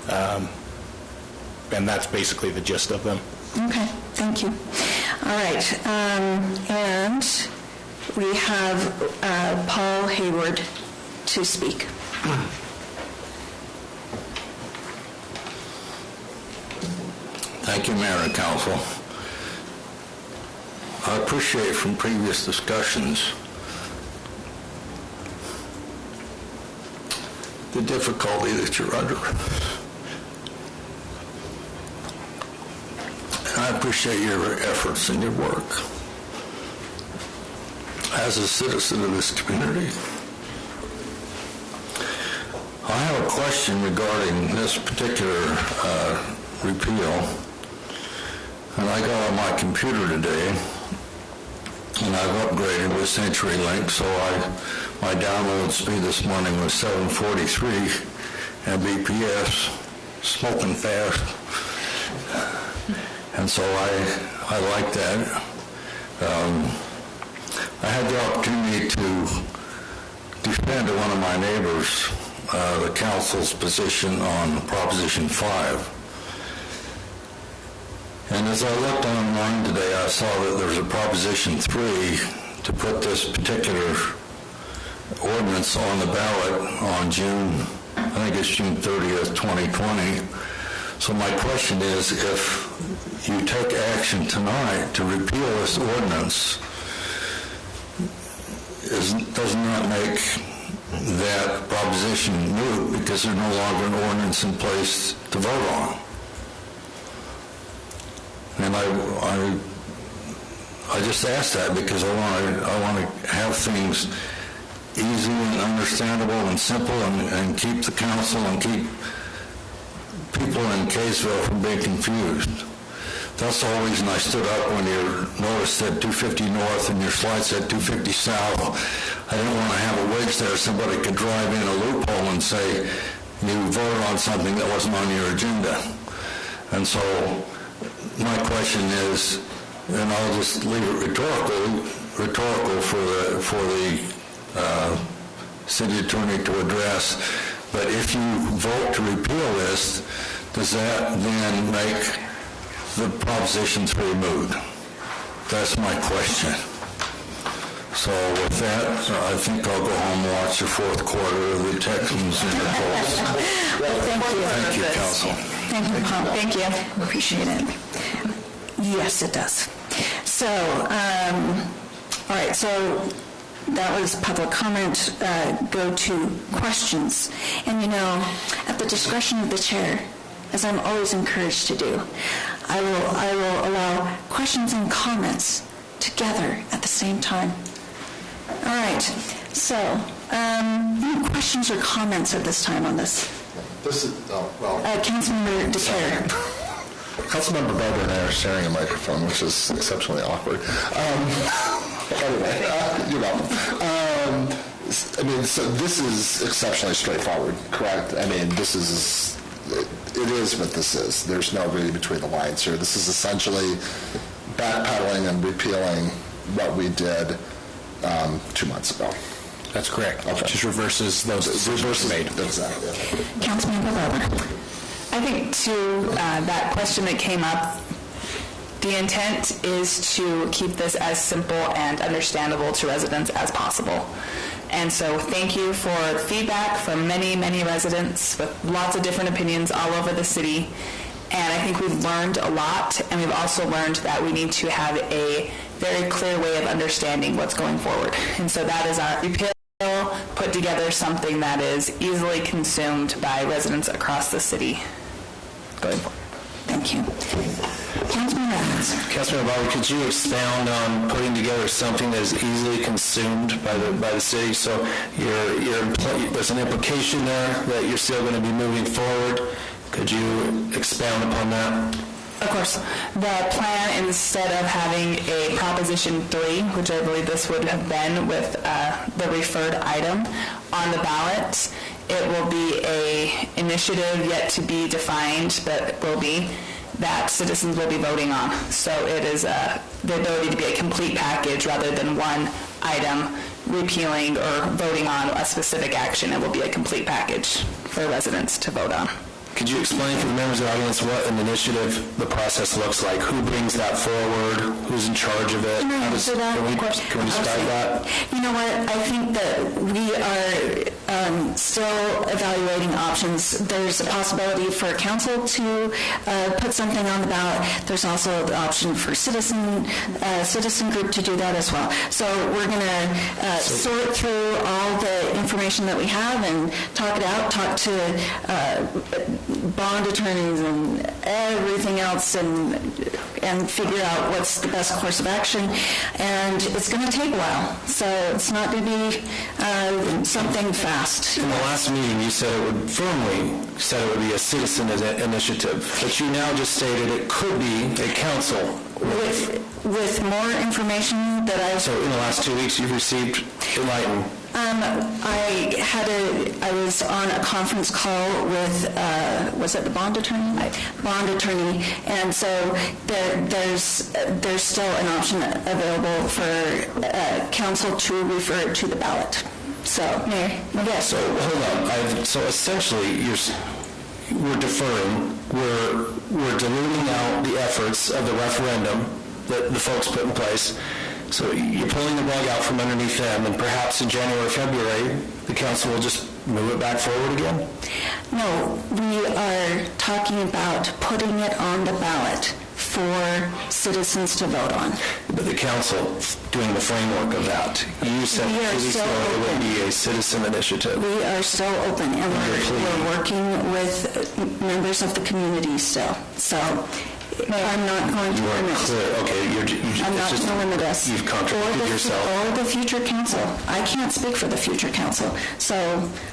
and that's basically the gist of them. Okay, thank you. All right, and we have Paul Hayward to speak. Thank you, Mayor and Council. I appreciate from previous discussions the difficulty that you're under. And I appreciate your efforts and your work. As a citizen of this community, I have a question regarding this particular repeal. And I got on my computer today, and I've upgraded with CenturyLink, so my download speed this morning was 743 Mbps, smoking fast. And so I like that. I had the opportunity to defend one of my neighbors, the council's position on Proposition 5. And as I looked online today, I saw that there's a Proposition 3 to put this particular ordinance on the ballot on June 30th, 2020. So my question is, if you take action tonight to repeal this ordinance, doesn't that make that proposition moot because there's no longer an ordinance in place to vote on? And I just ask that because I want to have things easy and understandable and simple and keep the council and keep people in Kaysville from being confused. That's the whole reason I stood up when you noticed that 250 North and your slide said 250 South. I didn't want to have a wedge there. Somebody could drive in a loophole and say you voted on something that wasn't on your agenda. And so my question is, and I'll just leave it rhetorically, rhetorical for the city attorney to address, but if you vote to repeal this, does that then make the Proposition 3 moot? That's my question. So with that, I think I'll go home and watch the fourth quarter of the Texans and the Colts. Well, thank you. Thank you, Council. Thank you, Paul. Thank you. Appreciate it. Yes, it does. So, all right, so that was public comment. Go to questions. And at the discretion of the chair, as I'm always encouraged to do, I will allow questions and comments together at the same time. All right, so any questions or comments at this time on this? This is, Councilmember DeClaire. Councilmember Barber and I are sharing a microphone, which is exceptionally awkward. Anyway, you're welcome. So this is exceptionally straightforward, correct? This is, it is what this is. There's no reading between the lines here. This is essentially backpedaling and repealing what we did 2 months ago. That's correct. Okay. Just reverses those decisions made. Exactly. Councilmember Barber. I think to that question that came up, the intent is to keep this as simple and understandable to residents as possible. And so thank you for feedback from many, many residents with lots of different opinions all over the city. And I think we've learned a lot, and we've also learned that we need to have a very clear way of understanding what's going forward. And so that is our repeal, put together something that is easily consumed by residents across the city going forward. Thank you. Councilman Evans. Councilman Barber, could you expound on putting together something that is easily consumed by the city? So there's an implication there that you're still going to be moving forward. Could you expound upon that? Of course. The plan, instead of having a Proposition 3, which I believe this would have been with the referred item on the ballot, it will be a initiative yet to be defined, but will be that citizens will be voting on. So it is the ability to be a complete package rather than one item repealing or voting on a specific action. It will be a complete package for residents to vote on. Could you explain for the members of the audience what an initiative, the process looks like? Who brings that forward? Who's in charge of it? Can I answer that? Can we describe that? You know what? I think that we are still evaluating options. There's a possibility for council to put something on the ballot. There's also the option for citizen group to do that as well. So we're going to sort through all the information that we have and talk it out, talk to bond attorneys and everything else and figure out what's the best course of action. And it's going to take a while. So it's not going to be something fast. In the last meeting, you said it would be a citizen initiative, but you now just stated it could be a council. With more information that I've... So in the last 2 weeks, you've received enlightened. I was on a conference call with, was it the bond attorney? Bond attorney, and so there's still an option available for council to refer it to the ballot. So, Mayor, yes. So hold on. So essentially, we're deferring. We're diluting out the efforts of the referendum that the folks put in place. So you're pulling the rug out from underneath them, and perhaps in January or February, the council will just move it back forward again? No, we are talking about putting it on the ballot for citizens to vote on. But the council doing the framework of that. You said it would be a citizen initiative. We are still open, and we're working with members of the community still. So I'm not going to limit. I'm not going to limit us. You've contradicted yourself. Or the future council. I can't speak for the future council. So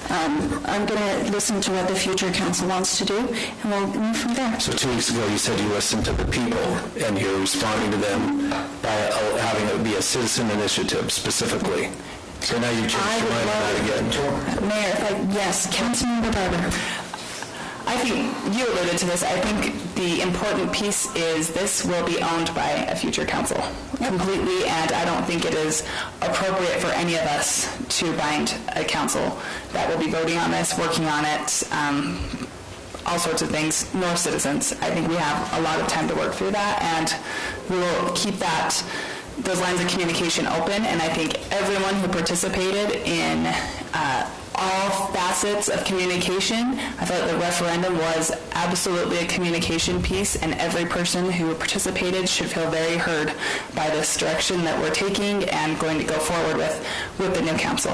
I'm going to listen to what the future council wants to do, and we'll move from there. So 2 weeks ago, you said you listened to the people, and you're responding to them by having it be a citizen initiative specifically. So now you've changed your mind about that again. Mayor, yes, Councilmember Barber. I I think you alluded to this. I think the important piece is this will be owned by a future council completely, and I don't think it is appropriate for any of us to bind a council that will be voting on this, working on it, all sorts of things, nor citizens. I think we have a lot of time to work through that, and we will keep those lines of communication open, and I think everyone who participated in all facets of communication, I thought the referendum was absolutely a communication piece, and every person who participated should feel very heard by this direction that we're taking and going to go forward with the new council.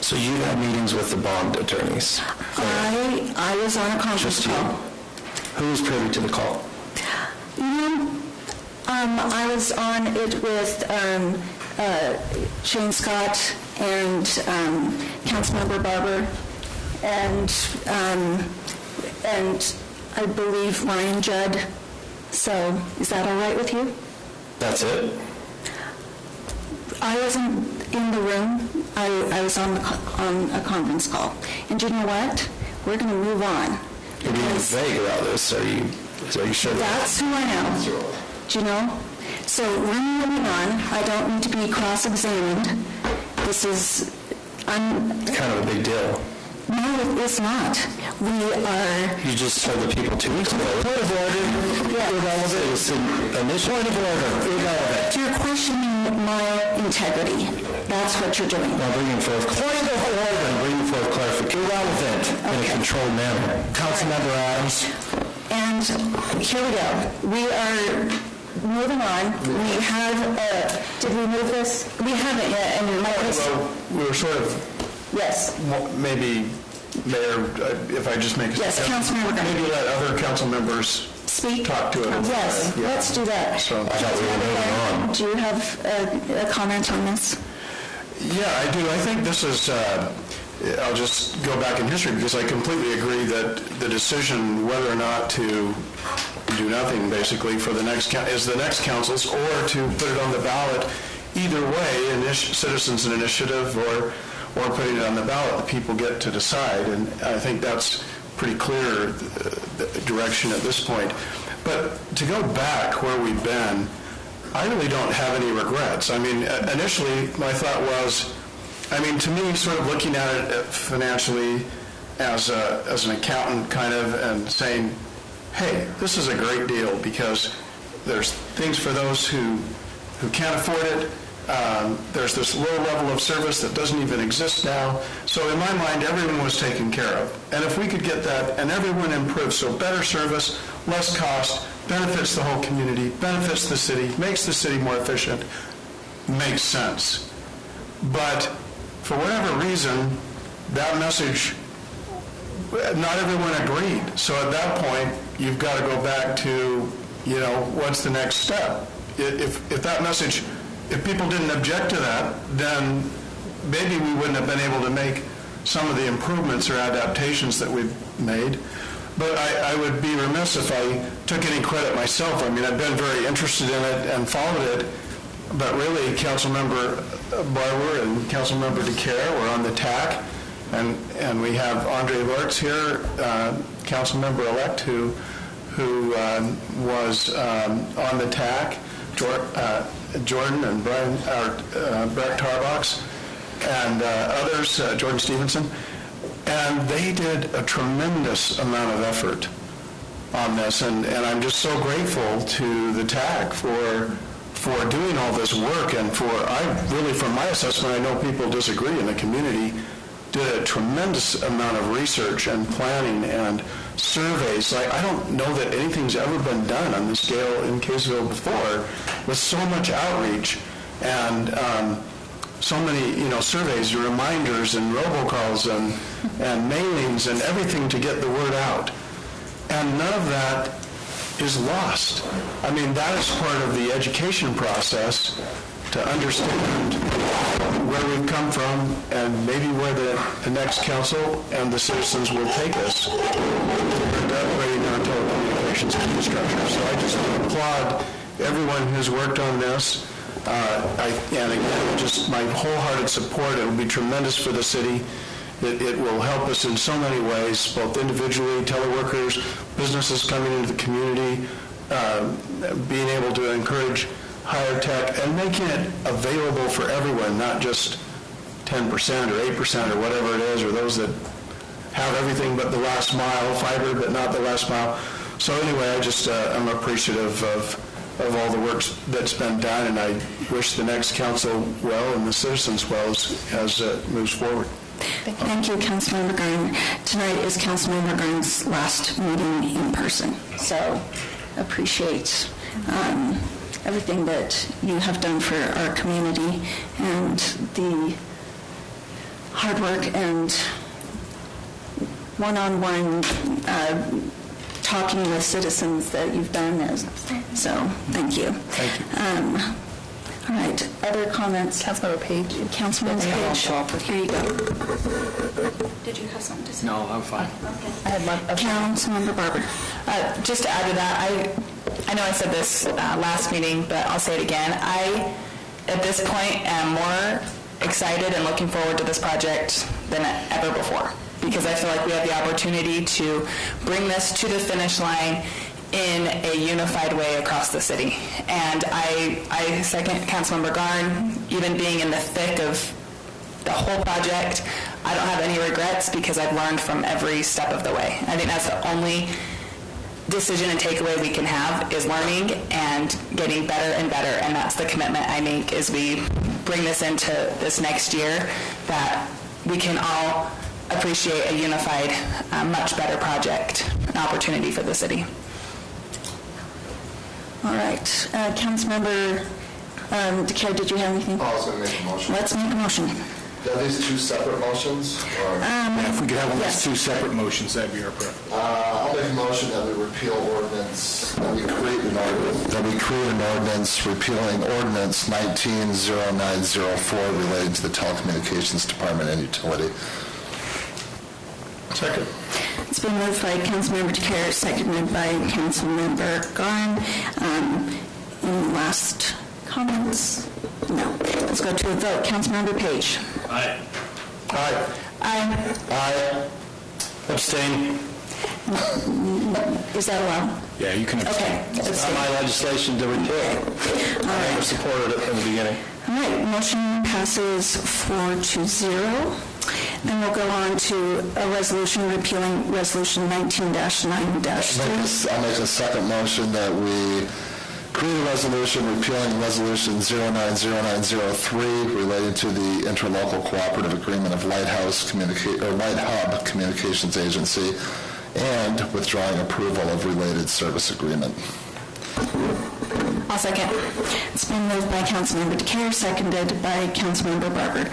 So you had meetings with the bond attorneys? I was on a conference call. Who was privy to the call? I was on it with Shane Scott and Councilmember Barber and I believe Ryan Judd. So is that all right with you? That's it? I wasn't in the room. I was on a conference call. And you know what? We're going to move on. You're being vague about this. Are you sure? That's who I am. Do you know? So we're moving on. I don't need to be cross-examined. This is kind of a big deal. No, it's not. We are... You just told the people 2 weeks ago. Point of order. Yeah. Irrelevant. It was an initial point of order. Irrelevant. You're questioning my integrity. That's what you're doing. Now bringing forth point of order. Bringing forth clarification. Irrelevant. In a controlled manner. Councilmember Adams. And here we go. We are moving on. We have... did we move this? We haven't yet. And well, we were sort of... Yes. Maybe, Mayor, if I just make a yes, Councilmember. Maybe let other council members talk to it. Yes, yeah. Let's do that. So I thought we were moving on. Do you have a comment on this? Yeah, I do. I think this is, I'll just go back in history because I completely agree that the decision whether or not to do nothing basically for the next is the next council's, or to put it on the ballot. Either way, citizens' initiative or putting it on the ballot, the people get to decide, and I think that's pretty clear the direction at this point. But to go back where we've been, I really don't have any regrets. I mean, initially my thought was, to me, sort of looking at it financially as an accountant kind of, and saying, hey, this is a great deal because there's things for those who can't afford it. There's this low level of service that doesn't even exist now. So in my mind, everyone was taken care of. And if we could get that and everyone improved, so better service, less cost, benefits the whole community, benefits the city, makes the city more efficient, makes sense. But for whatever reason, that message, not everyone agreed. So at that point, you've got to go back to, what's the next step? If that message... If people didn't object to that, then maybe we wouldn't have been able to make some of the improvements or adaptations that we've made. But I would be remiss if I took any credit myself. I've been very interested in it and followed it, but really Councilmember Barber and Councilmember DeCare were on the TAC, and we have Andre Lortz here, Councilmember-elect, who was on the TAC. Jordan and Brett Tarbox and others, Jordan Stevenson, and they did a tremendous amount of effort on this, and I'm just so grateful to the TAC for doing all this work, and from my assessment, I know people disagree in the community, did a tremendous amount of research and planning and surveys. I don't know that anything's ever been done on this scale in Kaysville before, with so much outreach and so many surveys, reminders and robocalls and mailings and everything to get the word out. And none of that is lost. That is part of the education process to understand where we've come from and maybe where the next council and the citizens will take us in upgrading our telecommunications infrastructure. So I just applaud everyone who's worked on this. And again, just my wholehearted support. It will be tremendous for the city. It will help us in so many ways, both individually, teleworkers, businesses coming into the community, being able to encourage higher tech and making it available for everyone, not just 10% or 8% or whatever it is, or those that have everything but the last mile, fiber but not the last mile. So anyway, I'm appreciative of all the work that's been done, and I wish the next council well and the citizens well as it moves forward. Thank you, Councilmember Garn. Tonight is Councilmember Garn's last meeting in person, so appreciate everything that you have done for our community and the hard work and one-on-one talking with citizens that you've done. So thank you. Thank you. All right, other comments? Councilmember Page. Councilmember Page, here you go. Did you have something to say? No, I'm fine. Okay. I had one. Councilmember Barber. Just to add to that, I know I said this last meeting, but I'll say it again. I, at this point, am more excited and looking forward to this project than ever before, because I feel like we have the opportunity to bring this to the finish line in a unified way across the city. And I second Councilmember Garn, even being in the thick of the whole project, I don't have any regrets because I've learned from every step of the way. I think that's the only decision and takeaway we can have, is learning and getting better and better, and that's the commitment I make as we bring this into this next year, that we can all appreciate a unified, much better project, an opportunity for the city. All right. Councilmember DeCare, did you have anything? I was going to make a motion. Let's make a motion. Are these two separate motions? Or? If we could have one of yes. those two separate motions, that'd be our preference. I'll make a motion that we repeal ordinance, that we create an ordinance repealing ordinance 190904 relating to the telecommunications department and utility. Second. It's been moved by Councilmember DeCare, seconded by Councilmember Garn. Any last comments? No. Let's go to a vote. Councilmember Page. Aye. Aye. Aye. Aye. Abstain. Is that allowed? Yeah, you can abstain. Okay. It's not Abstain. my legislation to repeal. I never supported it from the beginning. All right. Motion passes 4-0. Then we'll go on to a resolution repealing Resolution 19-9-3. I'll make a second motion that we create a resolution repealing Resolution 090903 relating to the interlocal cooperative agreement of Light Hub Communications Agency and withdrawing approval of related service agreement. I'll second. It's been moved by Councilmember DeCare, seconded by Councilmember Barber.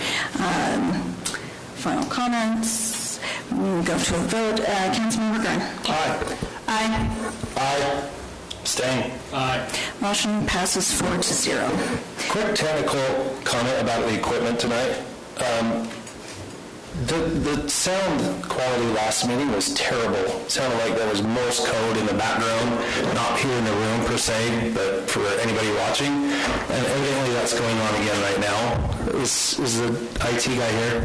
Final comments. We'll go to a vote. Councilmember Garn. Aye. Aye. Aye. Abstain. Aye. Motion passes 4-0. Quick technical comment about the equipment tonight. The sound quality last meeting was terrible. It sounded like there was Morse code in the background, not here in the room per se, but for anybody watching. And evidently that's going on again right now. Is the IT guy here?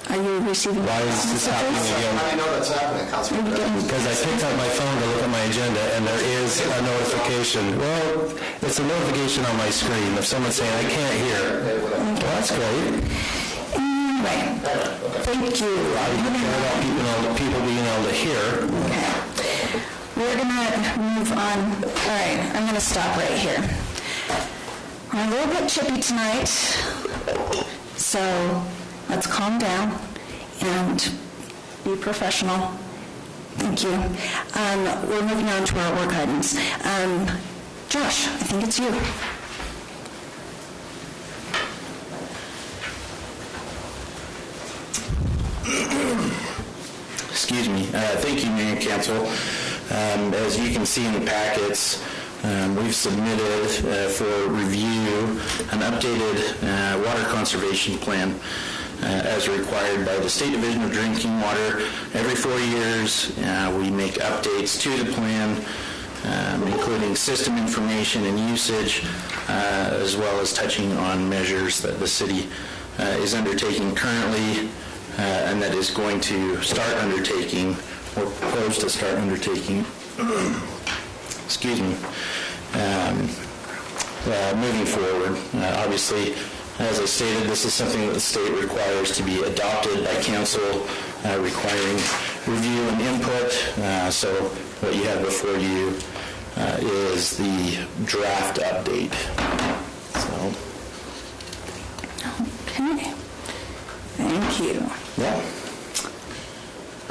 Are you receiving? Why is this happening again? How do you know that's happening, Councilman? Because I picked up my phone to look at my agenda, and there is a notification. Well, it's a notification on my screen of someone saying, I can't hear. Well, that's great. Anyway, thank you. I care about people being able to hear. Okay. We're going to move on. All right, I'm going to stop right here. We're a little bit chippy tonight, so let's calm down and be professional. Thank you. We're moving on to our work items. Josh, I think it's you. Excuse me. Thank you, Mayor and Council. As you can see in the packets, we've submitted for review an updated water conservation plan as required by the State Division of Drinking Water. Every 4 years, we make updates to the plan, including system information and usage, as well as touching on measures that the city is undertaking currently and that is going to start undertaking, or propose to start undertaking, excuse me, moving forward. Obviously, as I stated, this is something that the state requires to be adopted by council, requiring review and input. So what you have before you is the draft update. So. Okay. Thank you. Yeah.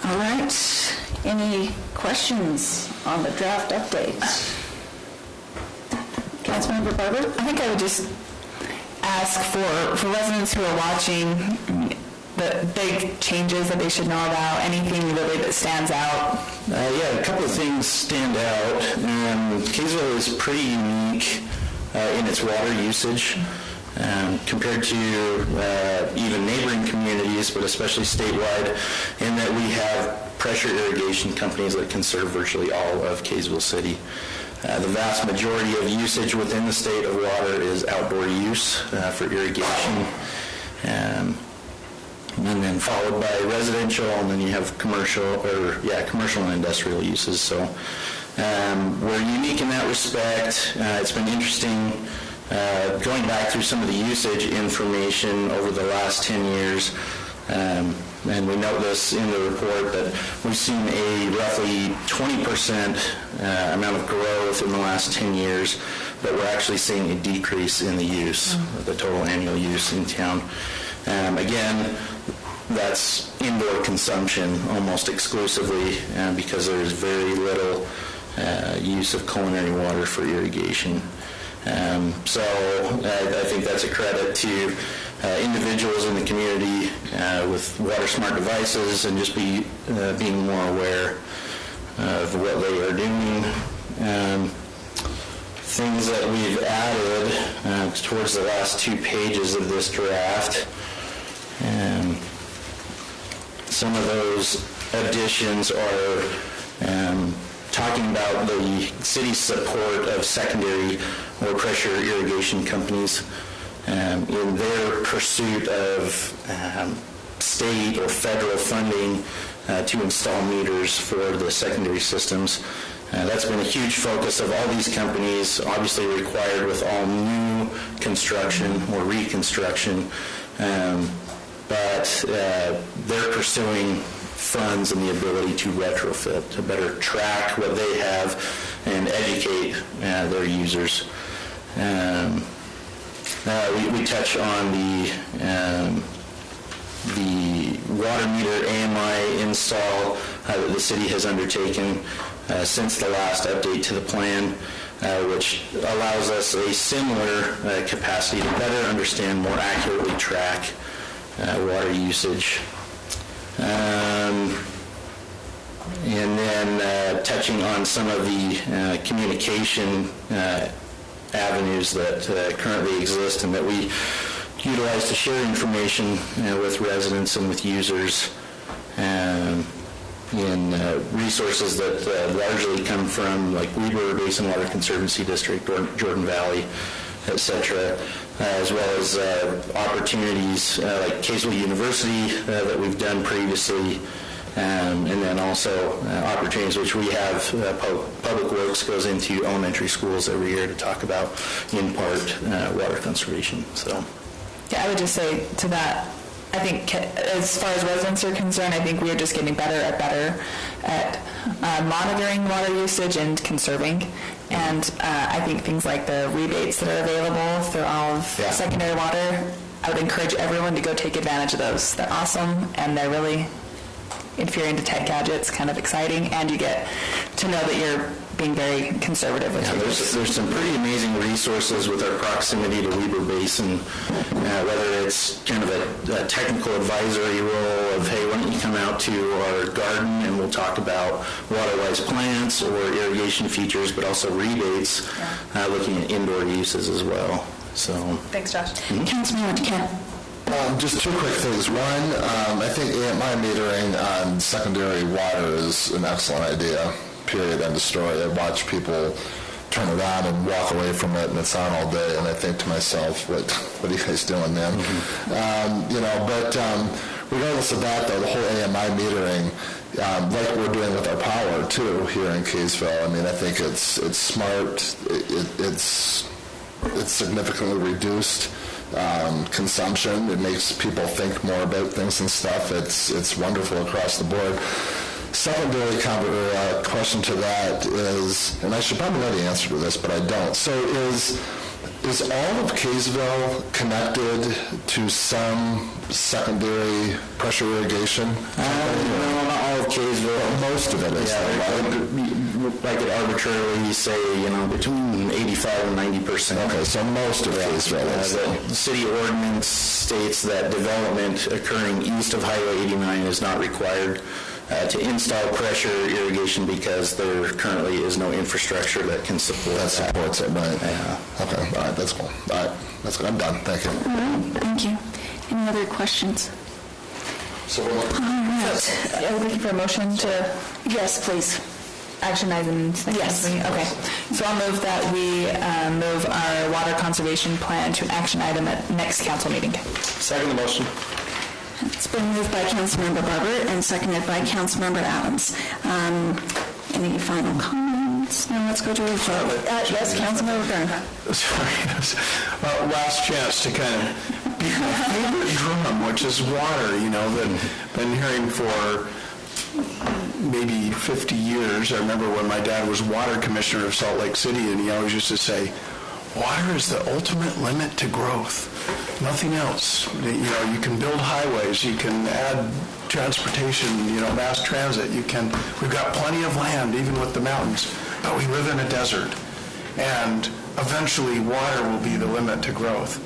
All right. Any questions on the draft updates? Councilmember Barber? I think I would just ask for residents who are watching the big changes that they should know about, anything really that stands out. Yeah, a couple of things stand out. Kaysville is pretty unique in its water usage compared to even neighboring communities, but especially statewide, in that we have pressure irrigation companies that can serve virtually all of Kaysville City. The vast majority of usage within the state of water is outdoor use for irrigation, and then followed by residential, and then you have commercial and industrial uses. So we're unique in that respect. It's been interesting going back through some of the usage information over the last 10 years. And we note this in the report that we've seen a roughly 20% amount of growth in the last 10 years, but we're actually seeing a decrease in the use, the total annual use in town. Again, that's indoor consumption almost exclusively because there's very little use of culinary water for irrigation. So I think that's a credit to individuals in the community with water smart devices and just being more aware of what they are doing. Things that we've added towards the last 2 pages of this draft. Some of those additions are talking about the city's support of secondary or pressure irrigation companies in their pursuit of state or federal funding to install meters for the secondary systems. That's been a huge focus of all these companies, obviously required with all new construction or reconstruction, but they're pursuing funds and the ability to retrofit, to better track what they have and educate their users. We touch on the water meter AMI install that the city has undertaken since the last update to the plan, which allows us a similar capacity to better understand, more accurately track water usage. And then touching on some of the communication avenues that currently exist and that we utilize to share information with residents and with users in resources that largely come from like Weber Basin Water Conservancy District, Jordan Valley, etc., as well as opportunities like Kaysville University that we've done previously, and then also opportunities which we have, Public Works goes into elementary schools every year to talk about, in part, water conservation. So, yeah, I would just say to that, I think as far as residents are concerned, I think we are just getting better at monitoring water usage and conserving. And I think things like the rebates that are available through all of secondary water, I would encourage everyone to go take advantage of those. They're awesome, and they're really, if you're into tech gadgets, kind of exciting, and you get to know that you're being very conservative with your use. There's some pretty amazing resources with our proximity to Weber Basin, whether it's kind of a technical advisory role of, hey, why don't you come out to our garden and we'll talk about water-wise plants or irrigation features, but also rebates, looking at indoor uses as well. So, thanks, Josh. Councilman Kent. Just 2 quick things. One, I think AMI metering on secondary water is an excellent idea. Period, end of story. I watch people turn it on and walk away from it, and it's on all day, and I think to myself, what are you guys doing, man? regardless of that, though, the whole AMI metering, like we're doing with our power, too, here in Kaysville, I mean, I think it's smart. It's significantly reduced consumption. It makes people think more about things and stuff. It's wonderful across the board. Secondary question to that is, and I should probably know the answer to this, but I don't. So is all of Kaysville connected to some secondary pressure irrigation? No, not all of Kaysville. Most of it is. I could arbitrarily say, between 85 and 90%. Okay, so most of Kaysville is. The city ordinance states that development occurring east of Highway 89 is not required to install pressure irrigation because there currently is no infrastructure that can support that. Supports it, right? Yeah. Okay, all right, that's cool. All right, that's good. I'm done. Thank you. All right, thank you. Any other questions? So, all right. Are we looking for a motion to? Yes, please. Action items? Yes. Okay. So I'll move that we move our water conservation plan to an action item at next council meeting. Second the motion. It's been moved by Councilmember Barber and seconded by Councilmember Adams. Any final comments? Now let's go to a vote. Yes, Councilmember Byrne. Sorry. Last chance to kind of beat my favorite drum, which is water, that I've been hearing for maybe 50 years. I remember when my dad was water commissioner of Salt Lake City, and he always used to say, water is the ultimate limit to growth. Nothing else. You can build highways, you can add transportation, mass transit. We've got plenty of land, even with the mountains, but we live in a desert. And eventually water will be the limit to growth.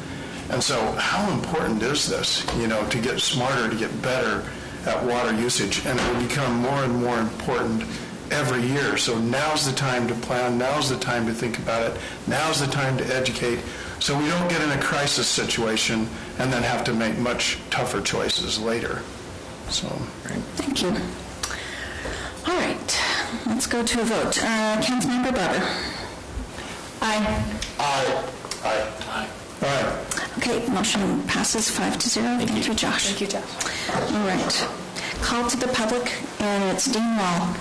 And so how important is this, to get smarter, to get better at water usage? And it will become more and more important every year. So now's the time to plan, now's the time to think about it, now's the time to educate, so we don't get in a crisis situation and then have to make much tougher choices later. So, thank you. All right, let's go to a vote. Councilmember Barber. Aye. Aye. Aye. Aye. Aye. Okay, motion passes 5-0. Thank you, Josh. Thank you, Josh. All right. Call to the public, and it's Dean Wall.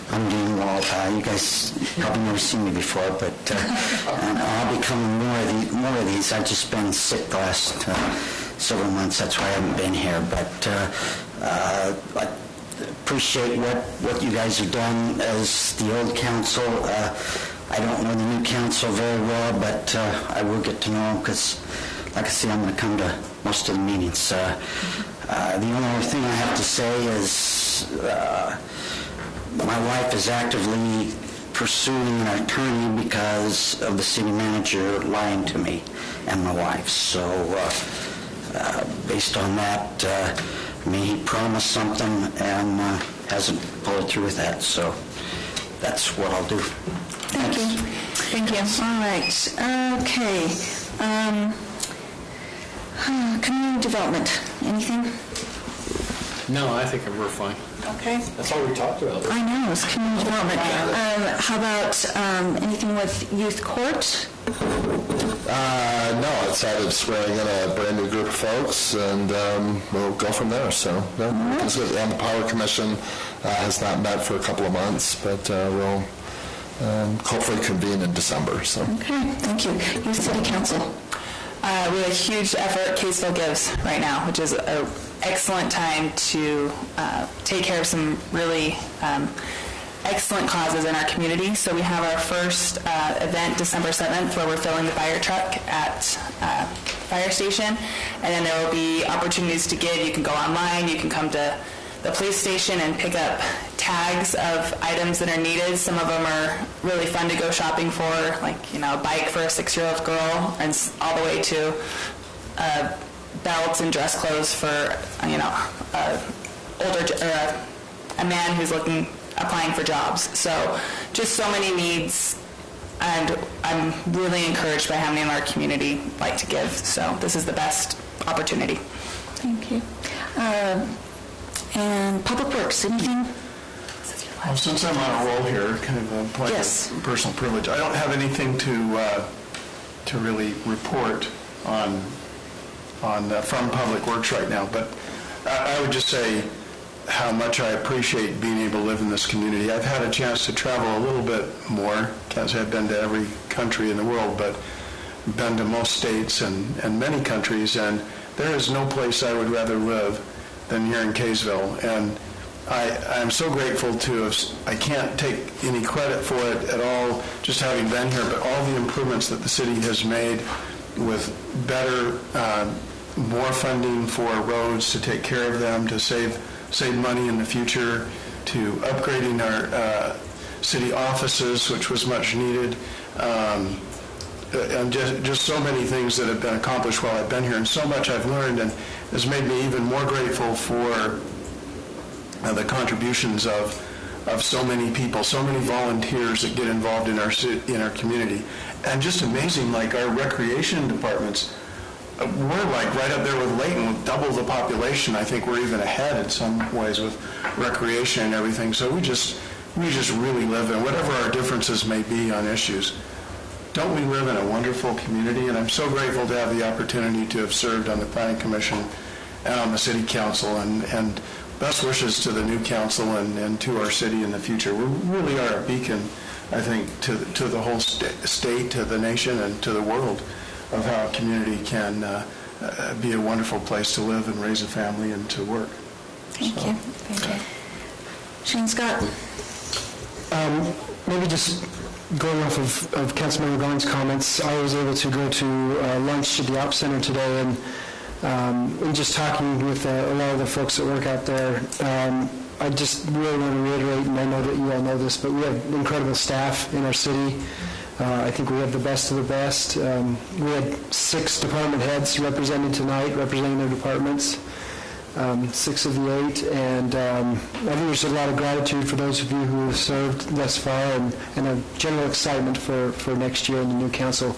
I'm Dean Wall. You guys probably never seen me before, but I'll be coming more of these. I've just been sick the last several months. That's why I haven't been here. But I appreciate what you guys have done as the old council. I don't know the new council very well, but I will get to know them because, like I say, I'm going to come to most of the meetings. The only other thing I have to say is my wife is actively pursuing an attorney because of the city manager lying to me and my wife. So based on that, he promised something and hasn't followed through with that. So that's what I'll do. Thank you. Thank you. All right. Okay. Community development. Anything? No, I think we're fine. Okay. That's all we talked about. I know, it's community development. How about anything with youth court? No, I decided swearing in a brand new group of folks, and we'll go from there. So, no, it's good. And the Power Commission has not met for a couple of months, but we'll hopefully convene in December. So. Okay, thank you. Youth City Council. We have a huge effort Kaysville Gives right now, which is an excellent time to take care of some really excellent causes in our community. So we have our first event December 7th where we're filling the fire truck at fire station, and then there will be opportunities to give. You can go online, you can come to the police station and pick up tags of items that are needed. Some of them are really fun to go shopping for, like a bike for a 6-year-old girl, and all the way to belts and dress clothes for a man who's applying for jobs. So just so many needs, and I'm really encouraged by how many in our community like to give. So this is the best opportunity. Thank you. And Public Works, anything? Well, since I'm on a roll here, kind of a point of personal privilege, I don't have anything to to really report on from Public Works right now. But I would just say how much I appreciate being able to live in this community. I've had a chance to travel a little bit more. Can't say I've been to every country in the world, but been to most states and many countries, and there is no place I would rather live than here in Kaysville. And I'm so grateful to have, I can't take any credit for it at all, just having been here, but all the improvements that the city has made with better, more funding for roads to take care of them, to save money in the future, to upgrading our city offices, which was much needed, and just so many things that have been accomplished while I've been here, and so much I've learned, and has made me even more grateful for the contributions of so many people, so many volunteers that get involved in our community, and just amazing, like our recreation departments. We're like right up there with Layton, with double the population. I think we're even ahead in some ways with recreation and everything. So we just really live in, whatever our differences may be on issues, don't we live in a wonderful community? And I'm so grateful to have the opportunity to have served on the Planning Commission and on the City Council, and best wishes to the new council and to our city in the future. We really are a beacon, I think, to the whole state, to the nation, and to the world, of how a community can be a wonderful place to live and raise a family and to work. Thank you. Shane Scott. Maybe just going off of Councilmember Garn's comments, I was able to go to lunch at the Ops Center today, and just talking with a lot of the folks that work out there, I just really want to reiterate, and I know that you all know this, but we have incredible staff in our city. I think we have the best of the best. We had 6 department heads representing tonight, representing their departments, 6 of the 8, and I think there's a lot of gratitude for those of you who have served thus far, and a general excitement for next year in the new council.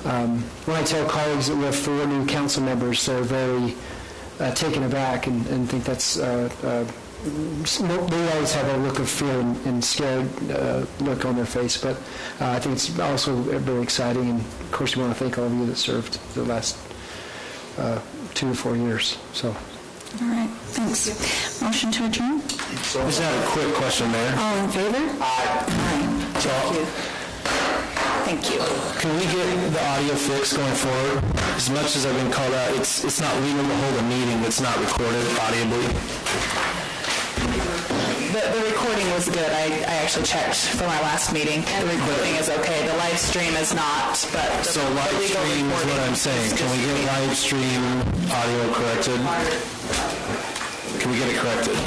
When I tell colleagues that we have 4 new council members, they're very taken aback and think that's they always have a look of fear and scared look on their face, but I think it's also very exciting, and of course we want to thank all of you that served the last 2 to 4 years. So. All right, thanks. Motion to adjourn? Just have a quick question, Mayor. All in favor? Aye. Thank you. Thank you. Can we get the audio fixed going forward? As much as I've been called out, it's not legal to hold a meeting that's not recorded audibly. The recording was good. I actually checked for my last meeting. The recording is okay. The live stream is not, but so live stream is what I'm saying. Can we get live stream audio corrected? Can we get it corrected?